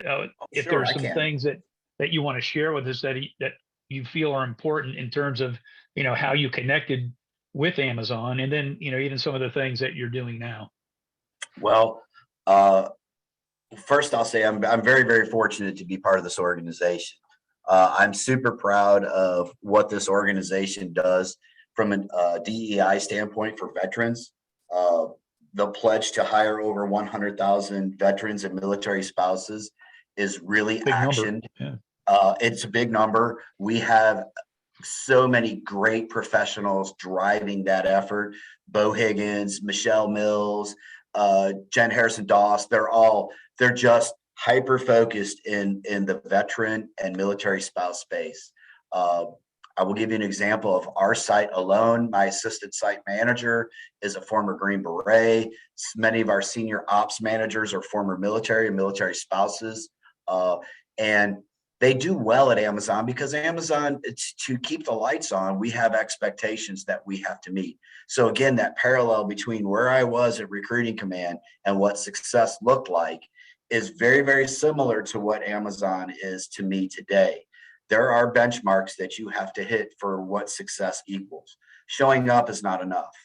if Sure, there's I some can. things that you want to share with us that you feel are important in terms of how you connected with Amazon, and then even some of the things that you're doing now. Well, First, I'll say I'm very, very fortunate to be part of this organization. I'm super proud of what this organization does from a DEI standpoint for veterans. Uh, the pledge to hire over 100,000 veterans and military spouses is really Big number. actioned. Yeah. It's a big number. We have so many great professionals driving that effort. Bo Higgins, Michelle Mills, Jen Harrison Doss, they're just hyper focused in the veteran and military spouse space. Uh, I will give you an example of our site alone. My assistant site manager is a former Green Beret. Many of our senior ops managers are former military and military spouses. And they do well at Amazon because Amazon, it's to keep the lights on, we have expectations that we have to meet. So again, that parallel between where I was at Recruiting Command and what success looked like is very, very similar to what Amazon is to me today. There are benchmarks that you have to hit for what success equals. Showing up is not enough.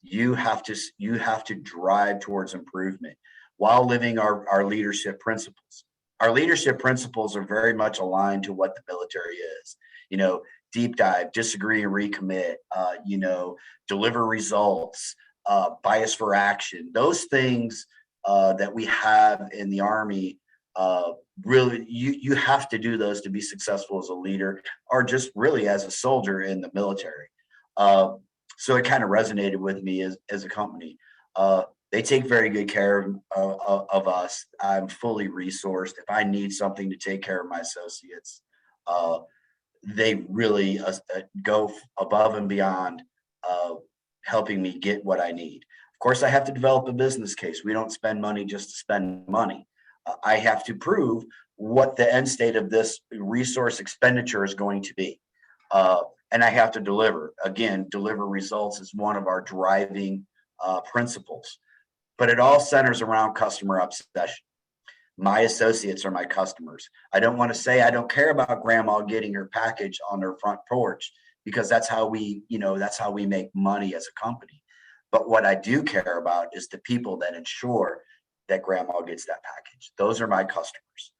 You have to drive towards improvement while living our leadership principles. Our leadership principles are very much aligned to what the military is. Deep dive, disagree and recommit, deliver results, bias for action. Those things that we have in the Army, really, you have to do those to be successful as a leader or just really as a soldier in the military. So it kind of resonated with me as a company. They take very good care of us. I'm fully resourced. If I need something to take care of my associates, they really go above and beyond helping me get what I need. Of course, I have to develop a business case. We don't spend money just to spend money. I have to prove what the end state of this resource expenditure is going to be. And I have to deliver. Again, deliver results is one of our driving principles. But it all centers around customer obsession. My associates are my customers. I don't want to say I don't care about grandma getting her package on her front porch because that's how we make money as a company. But what I do care about is the people that ensure that grandma gets that package. Those are my customers.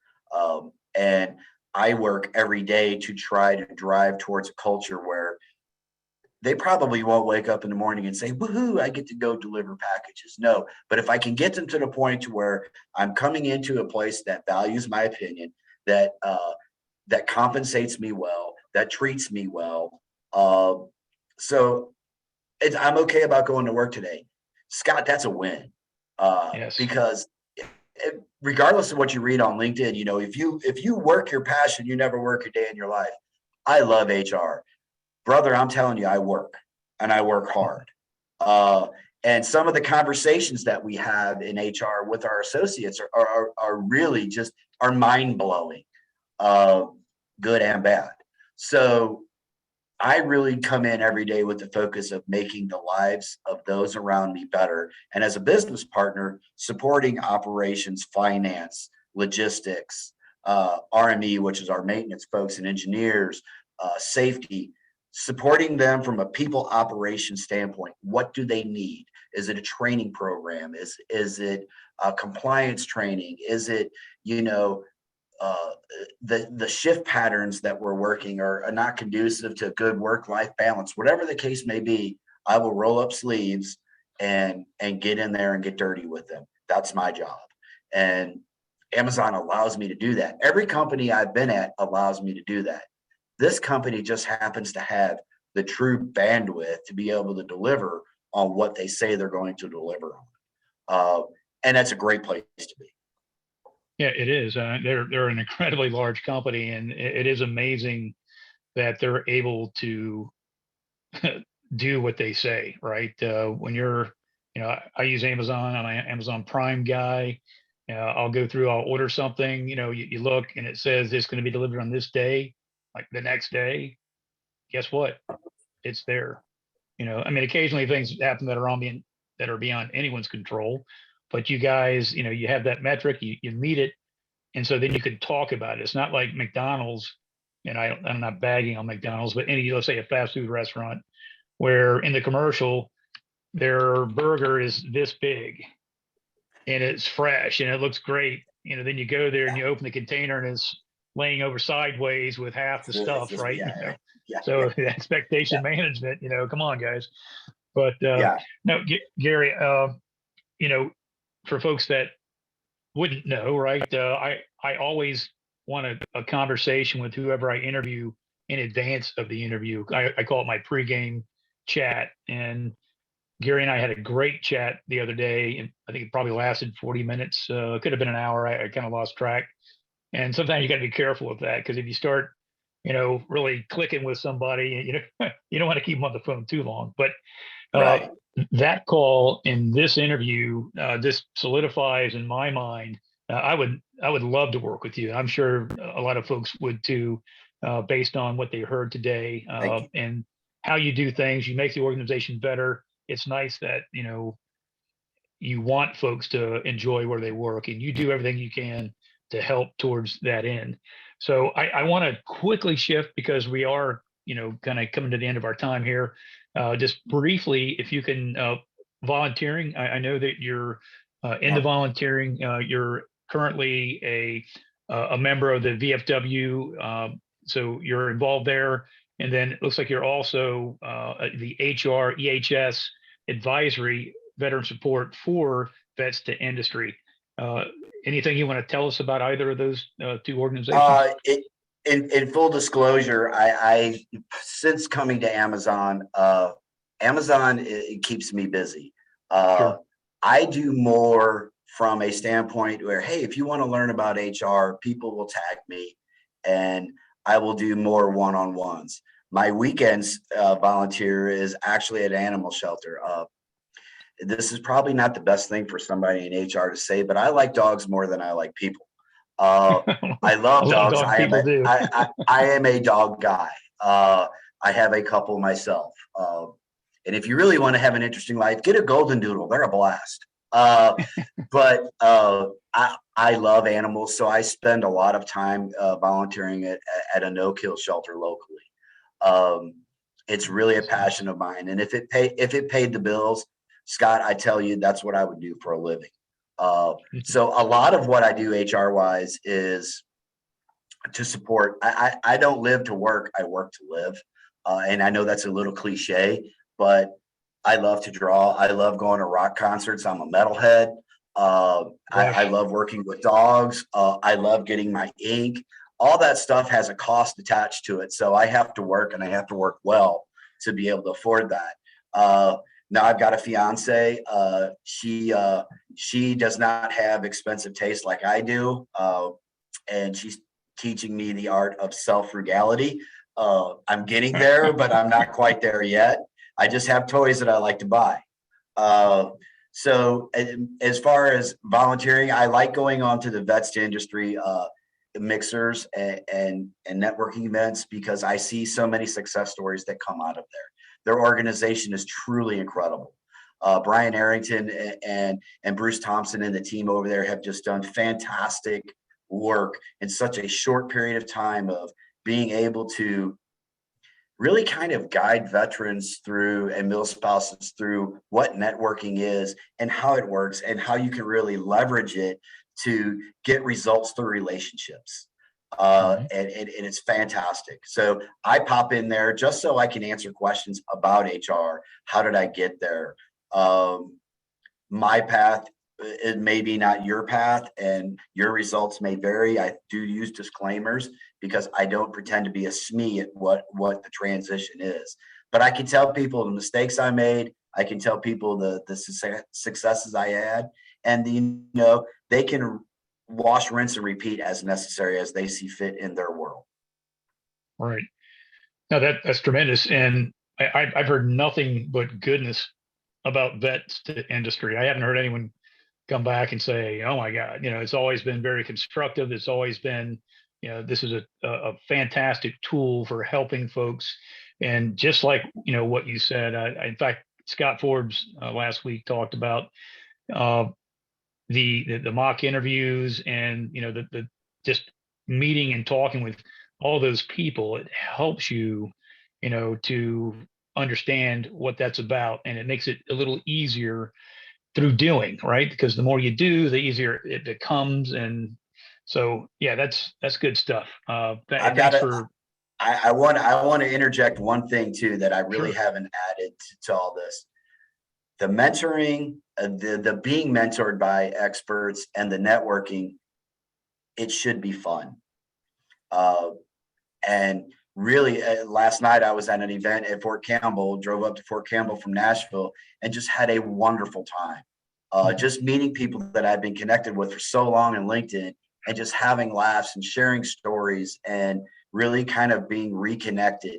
And I work every day to try to drive towards a culture where they probably won't wake up in the morning and say, woohoo, I get to go deliver packages. No, but if I can get them to the point to where I'm coming into a place that values my opinion, that compensates me well, that treats me well. I'm okay about going to work today. Scott, that's a win. Yes. Because regardless of what you read on LinkedIn, if you work your passion, you never work a day in your life. I love HR. Brother, I'm telling you, I work and I work hard. And some of the conversations that we have in HR with our associates are really just are mind blowing, good and bad. So I really come in every day with the focus of making the lives of those around me better. And as a business partner, supporting operations, finance, logistics, RME, which is our maintenance folks and engineers, safety, supporting them from a people operations standpoint. What do they need? Is it a training program? Is it compliance training? Is it, the shift patterns that we're working are not conducive to good work-life balance? Whatever the case may be, I will roll up sleeves and get in there and get dirty with them. That's my job. And Amazon allows me to do that. Every company I've been at allows me to do that. This company just happens to have the true bandwidth to be able to deliver on what they say they're going to deliver on. And that's a great place to be. Yeah, it is. They're an incredibly large company, and it is amazing that they're able to do what they say, right? When I use Amazon. I'm an Amazon Prime guy. I'll go through, I'll order something, you look and it says it's going to be delivered on this day, like the next day. Guess what? It's there. Occasionally things happen that are beyond anyone's control, but you guys, you have that metric, you meet it. And so then you can talk about it. It's not like McDonald's, and I'm not bagging on McDonald's, but let's say a fast food restaurant where in the commercial, their burger is this big. and it's fresh and it looks great. Then you go there and you open the container and it's laying over sideways with half the It's stuff, just, right? yeah, yeah, So the yeah, expectation management, come on, guys. But yeah, no, Gary, you know, for folks that wouldn't know, right? I always want a conversation with whoever I interview in advance of the interview. I call it my pregame chat, and Gary and I had a great chat the other day, and I think it probably lasted 40 minutes. It could have been an hour. I kind of lost track. And sometimes you got to be careful with that because if you start, really clicking with somebody, you don't want to keep them on the phone too long. But uh, right. that call in this interview, this solidifies in my mind. I would love to work with you. I'm sure a lot of folks would too, based on what they heard today Thank you. and how you do things. You make the organization better. It's nice that you want folks to enjoy where they work, and you do everything you can to help towards that end. So I want to quickly shift because we are, kind of coming to the end of our time here. Just briefly, if you can, volunteering. I know that you're in the Yeah. volunteering. You're currently a member of the VFW, so you're involved there. And then it looks like you're also the HR EHS advisory veteran support for vets to industry. Uh, Anything you want to tell us about either of those two organizations? It, in full disclosure, I since coming to Amazon, Amazon it keeps me busy. Uh, Sure. I do more from a standpoint where, hey, if you want to learn about HR, people will tag me, and I will do more one-on-ones. My weekends volunteer is actually at an animal shelter. This is probably not the best thing for somebody in HR to say, but I like dogs more than I like people. Uh, I A love lot of dogs. dog people do. I am a dog guy. I have a couple myself. And if you really want to have an interesting life, get a golden doodle. They're a blast. I love animals, so I spend a lot of time volunteering at a no-kill shelter locally. Um, it's really a passion of mine, and if it paid the bills, Scott, I tell you, that's what I would do for a living. So a lot of what I do HR wise is to support. I don't live to work; I work to live, and I know that's a little cliche, but I love to draw. I love going to rock concerts. I'm a metalhead. I Gosh. love working with dogs. I love getting my ink. All that stuff has a cost attached to it. So I have to work and I have to work well to be able to afford that. Now I've got a fiance. She does not have expensive taste like I do. And she's teaching me the art of self frugality. I'm getting there, but I'm not quite there yet. I just have toys that I like to buy. Uh, so as far as volunteering, I like going on to the vets to industry mixers and networking events because I see so many success stories that come out of there. Their organization is truly incredible. Brian Arrington and Bruce Thompson and the team over there have just done fantastic work in such a short period of time of being able to really kind of guide veterans through and mil spouses through what networking is and how it works and how you can really leverage it to get results through relationships. Mhm. And it's fantastic. So I pop in there just so I can answer questions about HR. How did I get there? My path it may be not your path and your results may vary. I do use disclaimers because I don't pretend to be a SME at what the transition is. But I can tell people the mistakes I made. I can tell people the successes I had, and they can wash, rinse, and repeat as necessary as they see fit in their world. Right. No, that's tremendous. And I've heard nothing but goodness about vets to industry. I haven't heard anyone come back and say, "Oh my God," it's always been very constructive. It's always been, this is a fantastic tool for helping folks. And just like, what you said, in fact, Scott Forbes last week talked about uh, the mock interviews and, the just meeting and talking with all those people. It helps you, to understand what that's about, and it makes it a little easier through doing, right? Because the more you do, the easier it becomes. And so, yeah, that's good stuff. I've got Thanks to, for I want to interject one thing too, that I really sure. haven't added to all this. The mentoring, the being mentored by experts and the networking, it should be fun. Uh, and really, last night I was at an event at Fort Campbell, drove up to Fort Campbell from Nashville, and just had a wonderful time. Just meeting people that I've been connected with for so long in LinkedIn, and just having laughs and sharing stories and really kind of being reconnected.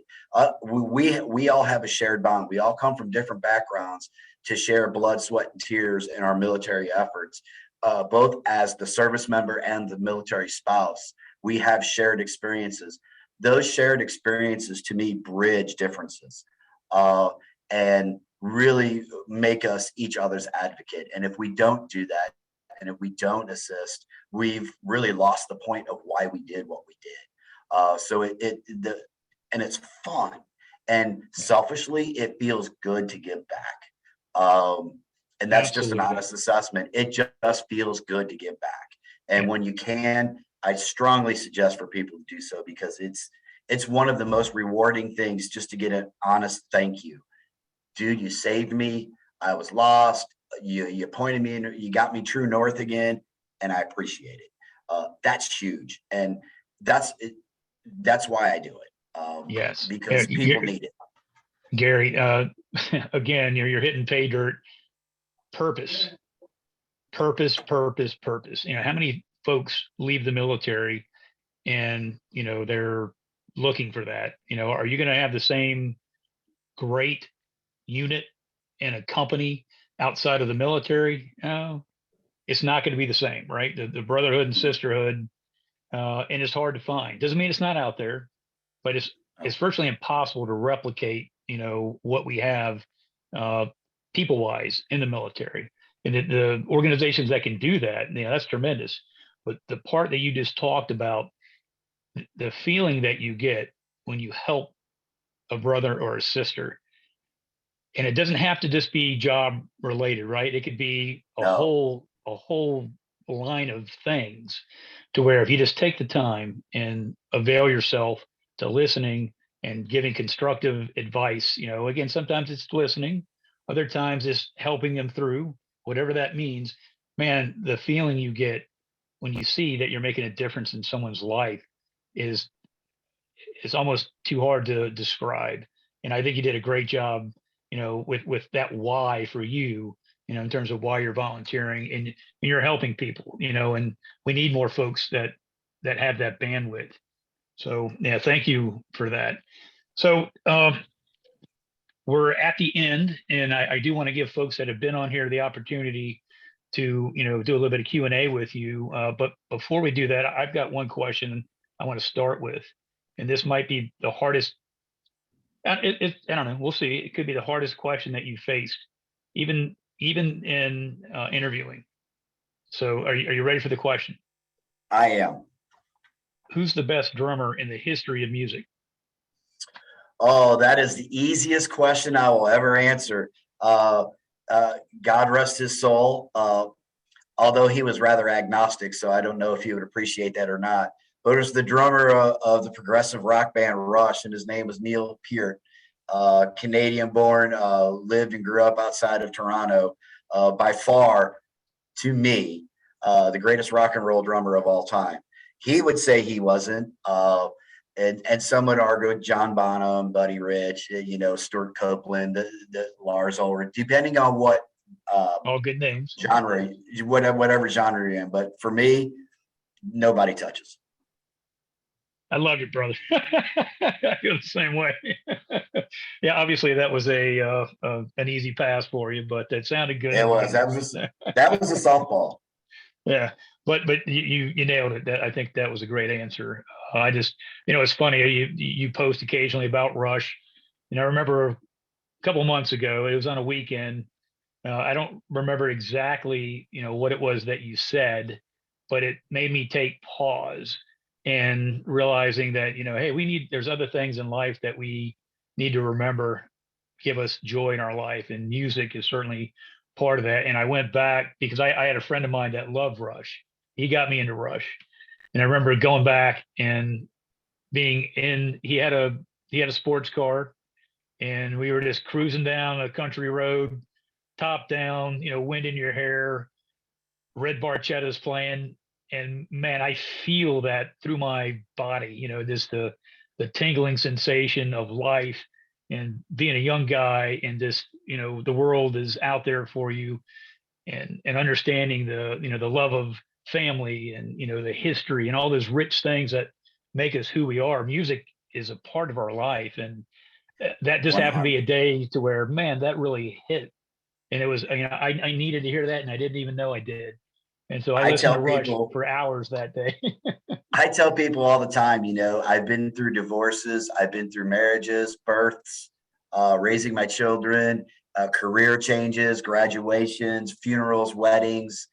We all have a shared bond. We all come from different backgrounds to share blood, sweat, and tears in our military efforts, both as the service member and the military spouse. We have shared experiences. Those shared experiences to me bridge differences, and really make us each other's advocate. And if we don't do that, and if we don't assist, we've really lost the point of why we did what we did. So and it's fun, and selfishly, it feels good to give back. And that's just an Absolutely. honest assessment. It just feels good to give back. And Yeah. when you can, I strongly suggest for people to do so, because it's one of the most rewarding things, just to get an honest thank you. Dude, you saved me. I was lost. You pointed me in, you got me true north again, and I appreciate it. That's huge, and that's it, that's why I do it, Yes. because people need it. Gary, again, you're hitting pay dirt. Purpose, purpose. How many folks leave the military and, they're looking for that? Are you going to have the same great unit in a company outside of the military? No, it's not going to be the same, right? The brotherhood and sisterhood, and it's hard to find. Doesn't mean it's not out there, but it's virtually impossible to replicate, what we have, uh, people wise in the military. And the organizations that can do that, that's tremendous. But the part that you just talked about, the feeling that you get when you help a brother or a sister, and it doesn't have to just be job related, right? It could be No, a whole line of things, to where if you just take the time and avail yourself to listening and giving constructive advice, again, sometimes it's listening, other times it's helping them through whatever that means. Man, the feeling you get when you see that you're making a difference in someone's life is almost too hard to describe. And I think you did a great job, with that why for you, in terms of why you're volunteering, and you're helping people, and we need more folks that have that bandwidth. So yeah, thank you for that. So we're at the end, and I do want to give folks that have been on here the opportunity to, do a little bit of Q&A with you. But before we do that, I've got one question I want to start with, and this might be the hardest. I don't know. We'll see. It could be the hardest question that you faced, even in interviewing. So, are you ready for the question? I am. Who's the best drummer in the history of music? Oh, that is the easiest question I will ever answer. Uh, God rest his soul. Although he was rather agnostic, so I don't know if he would appreciate that or not. But it was the drummer of the progressive rock band Rush, and his name was Neil Peart. Canadian born, lived and grew up outside of Toronto. By far, to me, the greatest rock and roll drummer of all time. He would say he wasn't. And some would argue John Bonham, Buddy Rich, Stuart Copeland, the Lars Ulrich, depending on what All good names. genre, whatever genre you're in. But for me, nobody touches. I love you, brother. I feel the same way. Yeah, obviously that was an easy pass for you, but that sounded good It at was the that was a softball. Yeah, but you nailed it. That, I think that was a great answer. I just, it's funny, you post occasionally about Rush. I remember a couple months ago, it was on a weekend. I don't remember exactly, what it was that you said, but it made me take pause and realizing that, hey, there's other things in life that we need to remember, give us joy in our life. And music is certainly part of that. And I went back because I had a friend of mine that loved Rush. He got me into Rush. And I remember going back and being in, he had a sports car, and we were just cruising down a country road, top down, wind in your hair, Red Barchetta's playing. And man, I feel that through my body, just the tingling sensation of life and being a young guy, and just, the world is out there for you, and understanding the love of family, and, the history and all those rich things that make us who we are. Music is a part of our life. And that just happened to be a day to where, man, that really hit. And it was, I needed to hear that, and I didn't even know I did. And so I listened to Rush for hours that day. I tell people all the time, I've been through divorces, I've been through marriages, births, raising my children, career changes, graduations, funerals, weddings,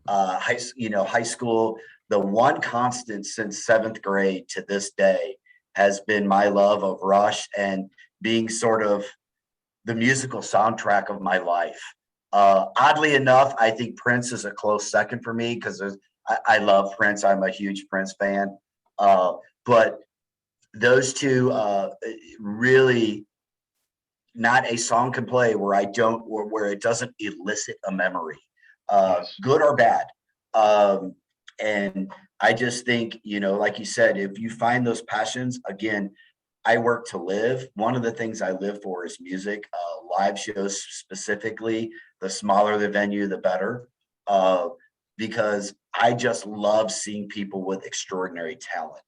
high school. The one constant since 7th grade to this day has been my love of Rush, and being sort of the musical soundtrack of my life. Oddly enough, I think Prince is a close second for me, because I love Prince. I'm a huge Prince fan. But those two really, not a song can play where where it doesn't elicit a memory, good or bad. And I just think, like you said, if you find those passions, again, I work to live. One of the things I live for is music, live shows specifically. The smaller the venue, the better, because I just love seeing people with extraordinary talent.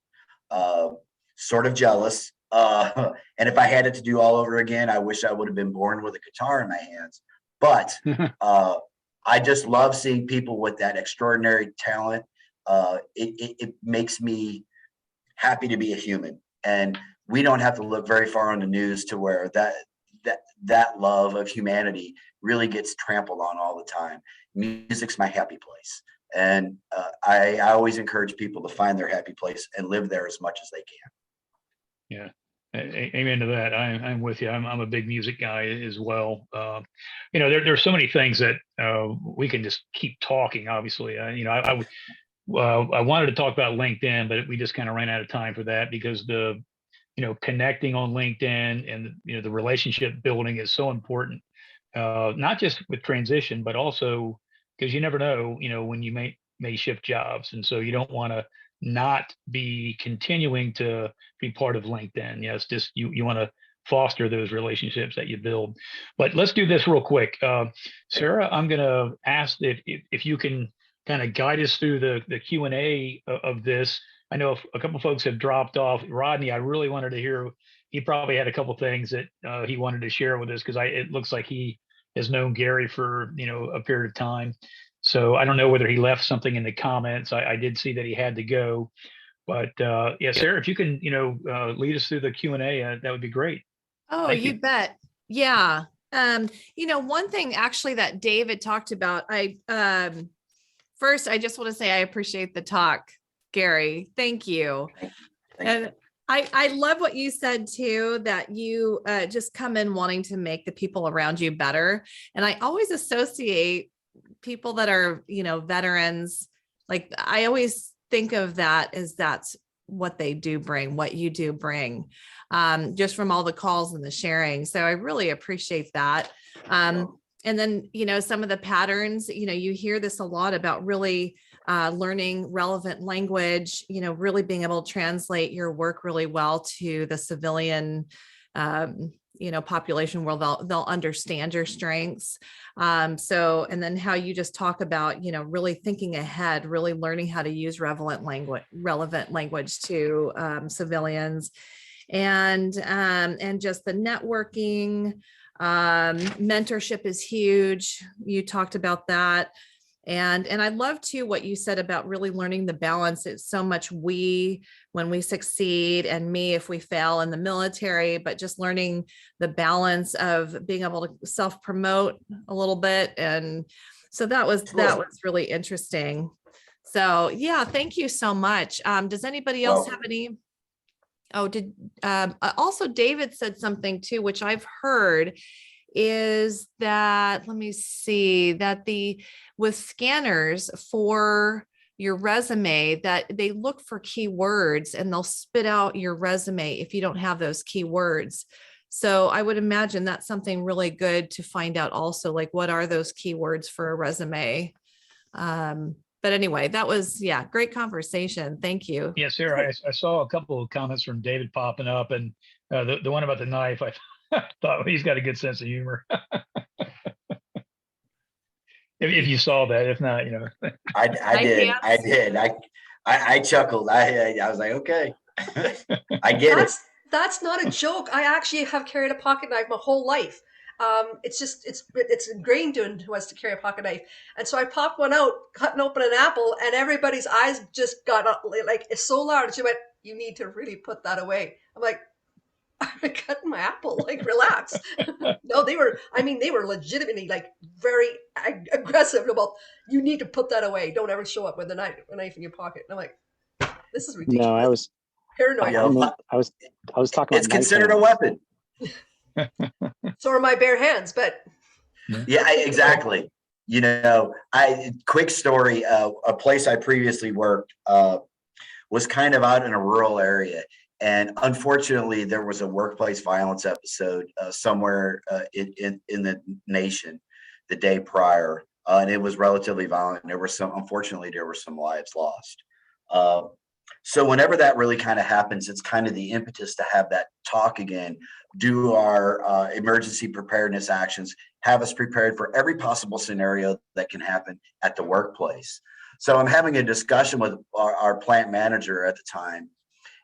Sort of jealous. And if I had it to do all over again, I wish I would have been born with a guitar in my hands. But I just love seeing people with that extraordinary talent. It makes me happy to be a human. And we don't have to look very far on the news to where that love of humanity really gets trampled on all the time. Music's my happy place. And I always encourage people to find their happy place and live there as much as they can. Yeah. Amen to that. I'm with you. I'm a big music guy as well. There's so many things that we can just keep talking. Obviously, I wanted to talk about LinkedIn, but we just kind of ran out of time for that, because connecting on LinkedIn and, the relationship building is so important, not just with transition, but also because you never know, when you may shift jobs. And so you don't want to not be continuing to be part of LinkedIn. Yes, just you want to foster those relationships that you build. But let's do this real quick. Sarah, I'm going to ask if you can kind of guide us through the Q&A of this. I know a couple of folks have dropped off. Rodney, I really wanted to hear. He probably had a couple of things that he wanted to share with us, because it looks like he has known Gary for a period of time. So I don't know whether he left something in the comments. I did see that he had to go, but yeah, Sarah, if you can lead us through the Q&A, that would be great. Oh, you bet. Yeah. One thing actually that David talked about. First, I just want to say I appreciate the talk, Gary. Thank you. And I love what you said too, that you just come in wanting to make the people around you better. And I always associate people that are, veterans. Like, I always think of that as that's what they do bring, what you do bring, just from all the calls and the sharing. So I really appreciate that. And then, some of the patterns, you hear this a lot about really learning relevant language, really being able to translate your work really well to the civilian, population where they'll understand your strengths. And then how you just talk about, really thinking ahead, really learning how to use relevant language to civilians, and just the networking, mentorship is huge. You talked about that. And I love too what you said about really learning the balance. It's so much we when we succeed, and me if we fail in the military, but just learning the balance of being able to self-promote a little bit. And so that was really interesting. So yeah, thank you so much. Does anybody else have any? Oh, also David said something too, which I've heard, is that, let me see, that with scanners for your resume, that they look for keywords and they'll spit out your resume if you don't have those keywords. So I would imagine that's something really good to find out also, like, what are those keywords for a resume? But anyway, that was, yeah, great conversation. Thank you. Yes, Sarah, I saw a couple of comments from David popping up, and the one about the knife, I thought he's got a good sense of humor. If you saw that, if not, I did. hands. I did. I chuckled. I was like, okay, I get it. That's not a joke. I actually have carried a pocket knife my whole life. It's ingrained into us to carry a pocket knife. And so I popped one out, cutting open an apple, and everybody's eyes just got like, it's so large. She went, "You need to really put that away." I'm like, "I'm cutting my apple. Like, relax." No, they were legitimately like very aggressive about, "You need to put that away. Don't ever show up with a knife in your pocket." And I'm like, "This is ridiculous." No, I was paranoid. Yeah. I was talking about It's considered a weapon. So are my bare hands, but Yeah, exactly. Quick story. A place I previously worked was kind of out in a rural area, and unfortunately, there was a workplace violence episode somewhere in the nation the day prior, and it was relatively violent. And unfortunately, there were some lives lost. So whenever that really kind of happens, it's kind of the impetus to have that talk again, do our emergency preparedness actions, have us prepared for every possible scenario that can happen at the workplace. So I'm having a discussion with our plant manager at the time.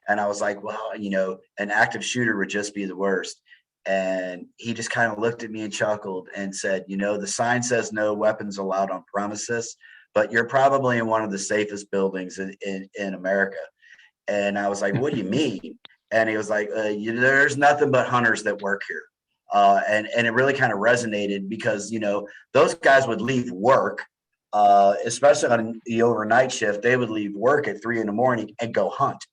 And I was like, well, an active shooter would just be the worst. And he just kind of looked at me and chuckled and said, the sign says no weapons allowed on premises, but you're probably in one of the safest buildings in America. And I was like, what do you mean? And he was like, there's nothing but hunters that work here. And it really kind of resonated because, those guys would leave work, especially on the overnight shift. They would leave work at 3 a.m. and go hunt.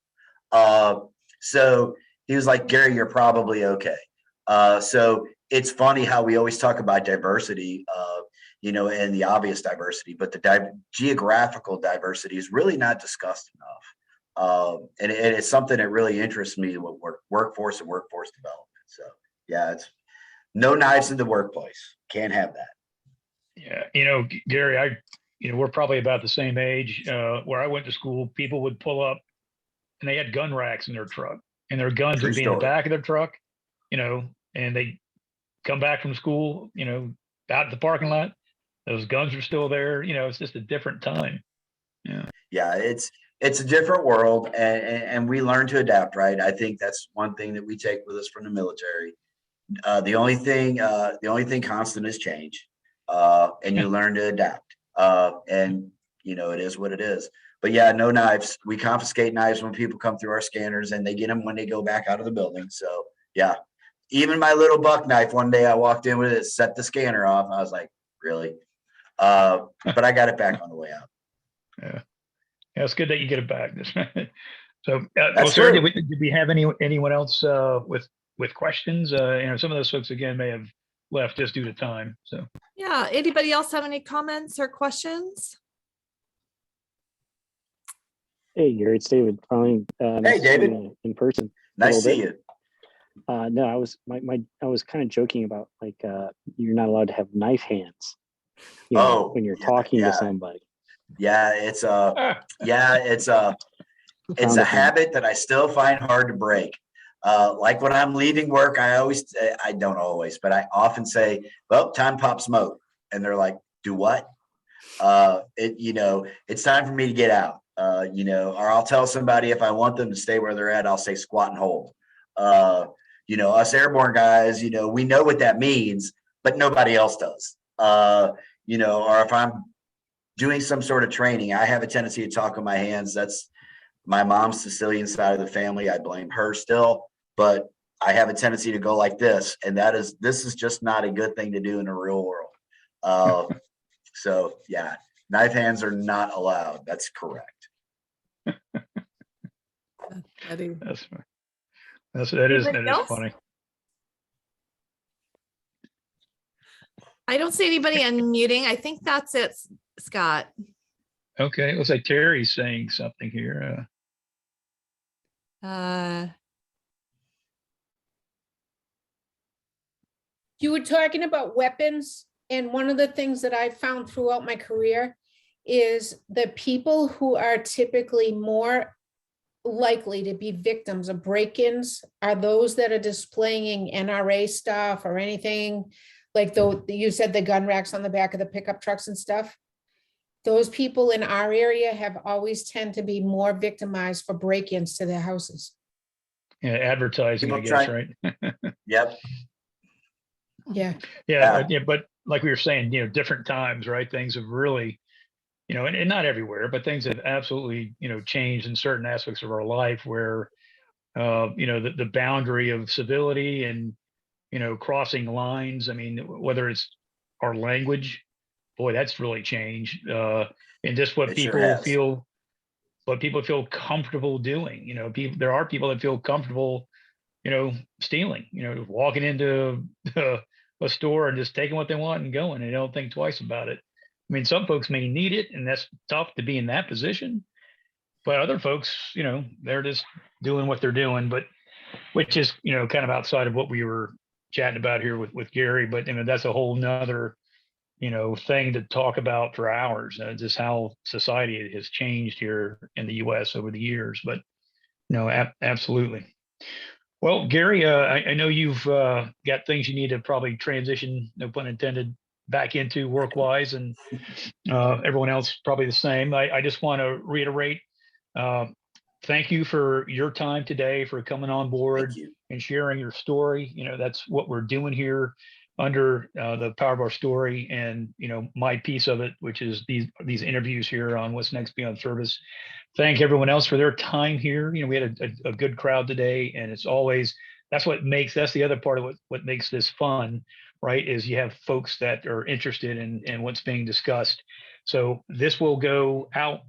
So he was like, Gary, you're probably okay. So it's funny how we always talk about diversity, and the obvious diversity, but the geographical diversity is really not discussed enough. And it's something that really interests me with workforce and workforce development. So yeah, it's no knives in the workplace. Can't have that. Yeah. Gary, we're probably about the same age. Where I went to school, people would pull up and they had gun racks in their truck, and their guns would be in the back of their truck, and they come back from school, out in the parking lot. Those guns are still there. It's just a different time. Yeah. Yeah. It's a different world, and we learn to adapt, right? I think that's one thing that we take with us from the military. The only thing constant is change, and you learn to adapt. And it is what it is. But yeah, no knives. We confiscate knives when people come through our scanners, and they get them when they go back out of the building. So yeah, even my little buck knife. One day I walked in with it, set the scanner off. I was like, really? But I got it back on the way out. Yeah. Yeah, it's good that you get it back. So, That's sir, true. did we have anyone else with questions? Some of those folks again may have left just due to time. So, Yeah. Anybody else have any comments or questions? Hey, Gary, it's David. Finally, Hey, David. in person. Nice to see you. No, I was kind of joking about you're not allowed to have knife hands. When you're talking to somebody. Yeah, it's a habit that I still find hard to break. Like when I'm leaving work, I don't always, but I often say, well, time pop smoke. And they're like, do what? It's time for me to get out. Or I'll tell somebody if I want them to stay where they're at, I'll say squat and hold. Us airborne guys, we know what that means, but nobody else does. Or if I'm doing some sort of training, I have a tendency to talk with my hands. That's my mom's Sicilian side of the family. I blame her still, but I have a tendency to go like this. And this is just not a good thing to do in the real world. So yeah, knife hands are not allowed. That's correct. that is Anybody else? funny. I don't see anybody unmuting. I think that's it, Scott. Okay, it looks like Terry's saying something here. You were talking about weapons, and one of the things that I've found throughout my career is the people who are typically more likely to be victims of break-ins are those that are displaying NRA stuff or anything, like you said the gun racks on the back of the pickup trucks and stuff. Those people in our area have always tend to be more victimized for break-ins to their houses. Yeah, advertising, I guess, right? Yep. Yeah. Yeah, but like we were saying, different times, right? Things have really, and not everywhere, but things have absolutely, changed in certain aspects of our life where, the boundary of civility and, crossing lines. I mean, whether it's our language, boy, that's really changed. And just what people feel comfortable doing. There are people that feel comfortable, stealing, walking into a store and just taking what they want and going, and they don't think twice about it. I mean, some folks may need it, and that's tough to be in that position. But other folks, they're just doing what they're doing, but which is, kind of outside of what we were chatting about here with Gary. But that's a whole nother, thing to talk about for hours. Just how society has changed here in the U.S. over the years. But absolutely. Well, Gary, I know you've got things you need to probably transition, no pun intended, back into work-wise, and everyone else probably the same. I just want to reiterate, thank you for your time today, for coming on board and sharing your story. That's what we're doing here under the Power of Our Story, and my piece of it, which is these interviews here on What's Next Beyond Service. Thank everyone else for their time here. We had a good crowd today, and it's always, that's the other part of what makes this fun, right? Is you have folks that are interested in what's being discussed. So this will go out.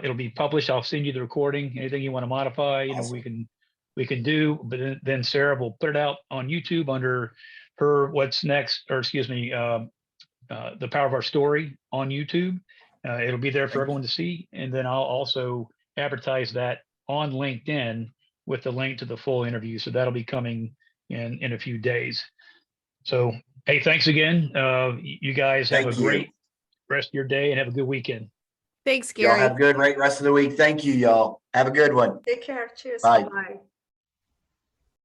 It'll be published. I'll send you the recording. Anything you want to modify, awesome. we can do. But then Sarah will put it out on YouTube under her What's Next, or excuse me, the Power of Our Story on YouTube. It'll be there for everyone to see. And then I'll also advertise that on LinkedIn with the link to the full interview. So that'll be coming in a few days. So, hey, thanks again. You guys have a great rest of your day and have a good weekend. Thanks, Gary. Y'all have a good rest of the week. Thank you, y'all. Have a good one. Take care. Cheers. Bye. Bye.